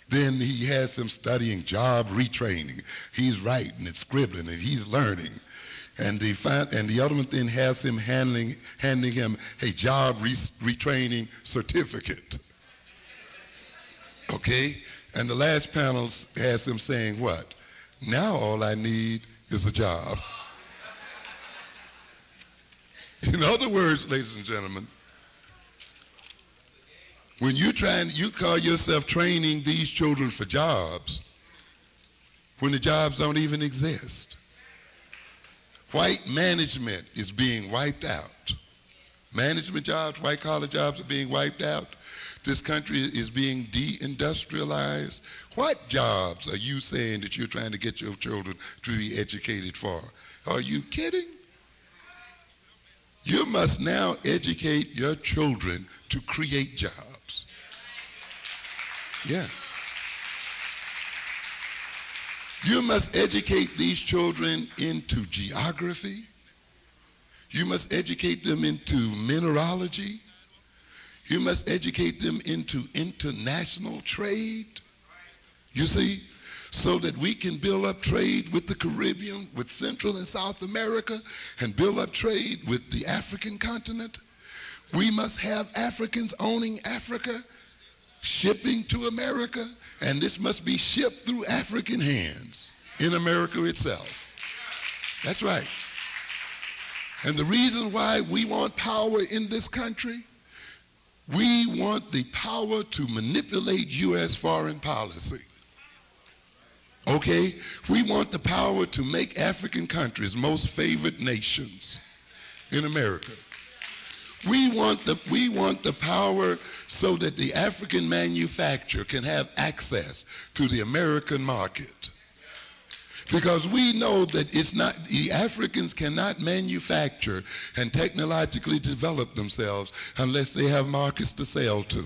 Then he has him studying job retraining. He's writing and scribbling and he's learning. And the other one then has him handing him a job retraining certificate. Okay? And the last panel has him saying what? Now all I need is a job. In other words, ladies and gentlemen, when you call yourself training these children for jobs, when the jobs don't even exist. White management is being wiped out. Management jobs, white collar jobs are being wiped out. This country is being deindustrialized. What jobs are you saying that you're trying to get your children to be educated for? Are you kidding? You must now educate your children to create jobs. Yes. You must educate these children into geography. You must educate them into mineralogy. You must educate them into international trade. You see? So that we can build up trade with the Caribbean, with Central and South America, and build up trade with the African continent. We must have Africans owning Africa, shipping to America, and this must be shipped through African hands in America itself. That's right. And the reason why we want power in this country, we want the power to manipulate U.S. foreign policy. Okay? We want the power to make African countries most favored nations in America. We want the power so that the African manufacturer can have access to the American market. Because we know that it's not, the Africans cannot manufacture and technologically develop themselves unless they have markets to sell to.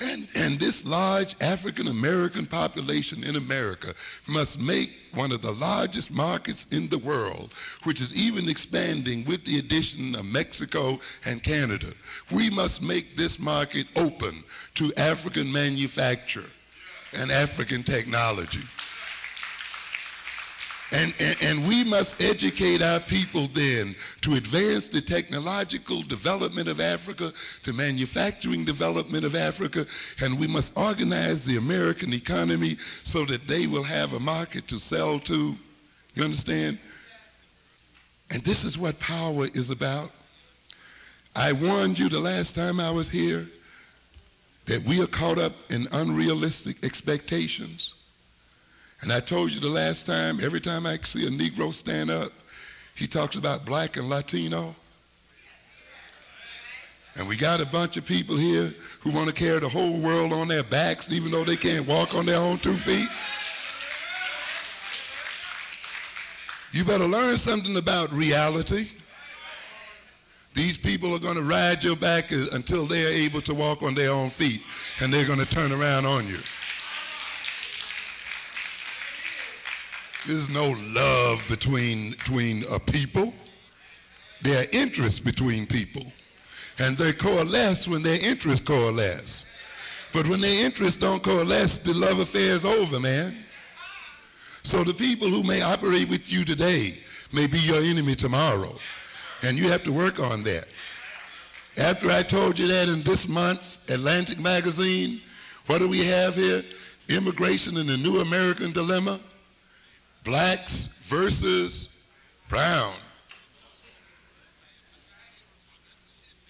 And this large African American population in America must make one of the largest markets in the world, which is even expanding with the addition of Mexico and Canada. We must make this market open to African manufacture and African technology. And we must educate our people then to advance the technological development of Africa, the manufacturing development of Africa, and we must organize the American economy so that they will have a market to sell to. You understand? And this is what power is about. I warned you the last time I was here that we are caught up in unrealistic expectations. And I told you the last time, every time I see a Negro stand up, he talks about black and Latino. And we got a bunch of people here who want to carry the whole world on their backs, even though they can't walk on their own 2 feet. You better learn something about reality. These people are going to ride your back until they are able to walk on their own feet, and they're going to turn around on you. There's no love between a people. There are interests between people. And they coalesce when their interests coalesce. But when their interests don't coalesce, the love affair is over, man. So the people who may operate with you today may be your enemy tomorrow. And you have to work on that. After I told you that in this month's Atlantic magazine, what do we have here? Immigration and the New American Dilemma. Blacks versus brown.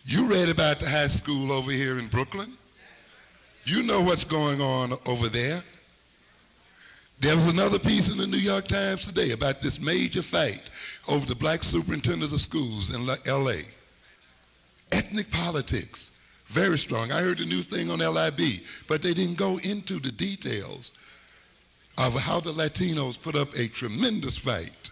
You read about the high school over here in Brooklyn. You know what's going on over there. There was another piece in the New York Times today about this major fight over the black superintendent of schools in LA. Ethnic politics, very strong. I heard the new thing on LIB, but they didn't go into the details of how the Latinos put up a tremendous fight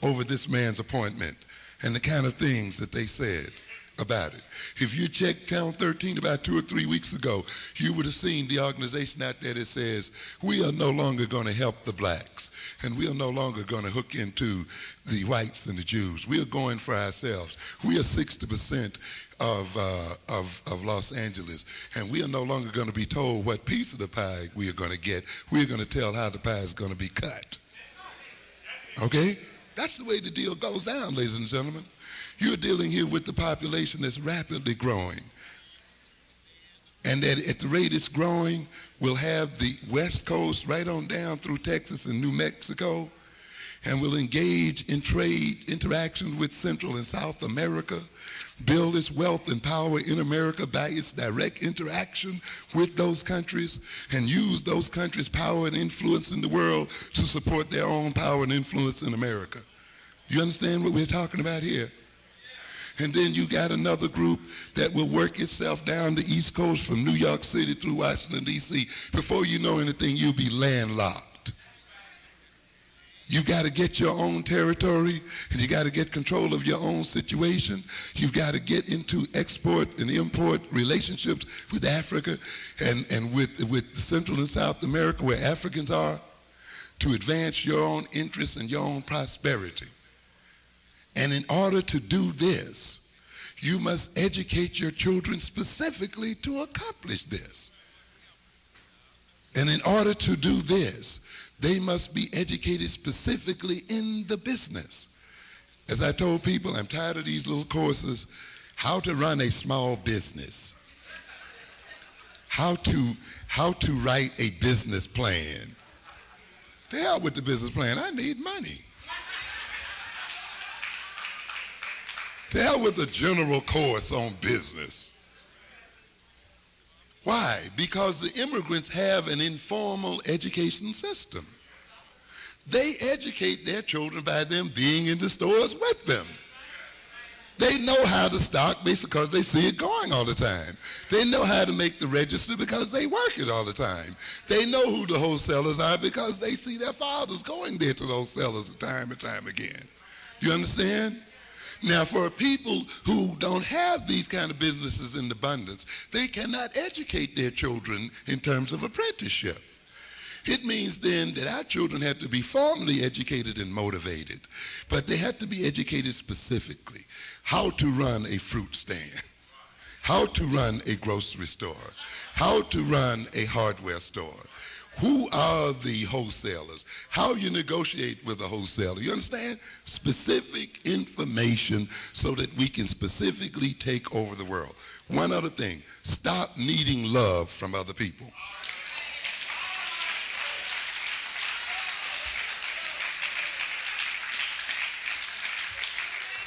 over this man's appointment and the kind of things that they said about it. If you checked Channel 13 about 2 or 3 weeks ago, you would have seen the organization out there that says, we are no longer going to help the blacks, and we are no longer going to hook into the whites and the Jews. We are going for ourselves. We are 60% of Los Angeles, and we are no longer going to be told what piece of the pie we are going to get. We are going to tell how the pie is going to be cut. Okay? That's the way the deal goes down, ladies and gentlemen. You're dealing here with the population that's rapidly growing. And that at the rate it's growing, we'll have the West Coast right on down through Texas and New Mexico, and we'll engage in trade interaction with Central and South America, build its wealth and power in America by its direct interaction with those countries, and use those countries' power and influence in the world to support their own power and influence in America. Do you understand what we're talking about here? And then you got another group that will work itself down the East Coast from New York City through Washington, D.C. Before you know anything, you'll be landlocked. You got to get your own territory, and you got to get control of your own situation. You've got to get into export and import relationships with Africa and with Central and South America, where Africans are, to advance your own interests and your own prosperity. And in order to do this, you must educate your children specifically to accomplish this. And in order to do this, they must be educated specifically in the business. As I told people, I'm tired of these little courses, how to run a small business, how to write a business plan. The hell with the business plan, I need money. To hell with the general course on business. Why? Because the immigrants have an informal education system. They educate their children by them being in the stores with them. They know how to stock basically because they see it going all the time. They know how to make the register because they work it all the time. They know who the wholesalers are because they see their fathers going there to the wholesalers time and time again. You understand? Now, for people who don't have these kind of businesses in abundance, they cannot educate their children in terms of apprenticeship. It means then that our children have to be formally educated and motivated, but they have to be educated specifically. How to run a fruit stand, how to run a grocery store, how to run a hardware store. Who are the wholesalers? How you negotiate with a wholesaler. You understand? Specific information so that we can specifically take over the world. One other thing, stop needing love from other people.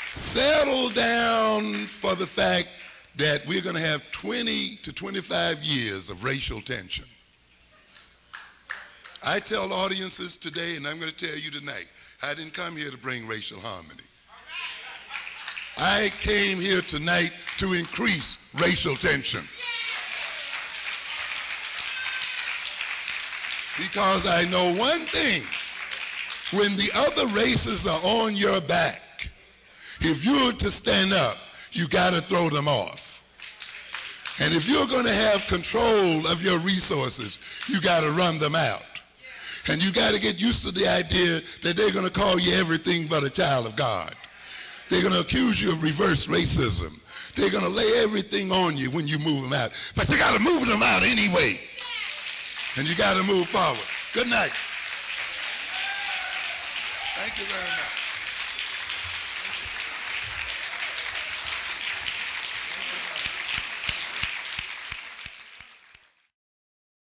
Settle down for the fact that we're going to have 20 to 25 years of racial tension. I tell audiences today, and I'm going to tell you tonight, I didn't come here to bring racial harmony. I came here tonight to increase racial tension. Because I know one thing, when the other races are on your back, if you're to stand up, you got to throw them off. And if you're going to have control of your resources, you got to run them out. And you got to get used to the idea that they're going to call you everything but a child of God. They're going to accuse you of reverse racism. They're going to lay everything on you when you move them out. But you got to move them out anyway. And you got to move forward. Good night. Thank you very much.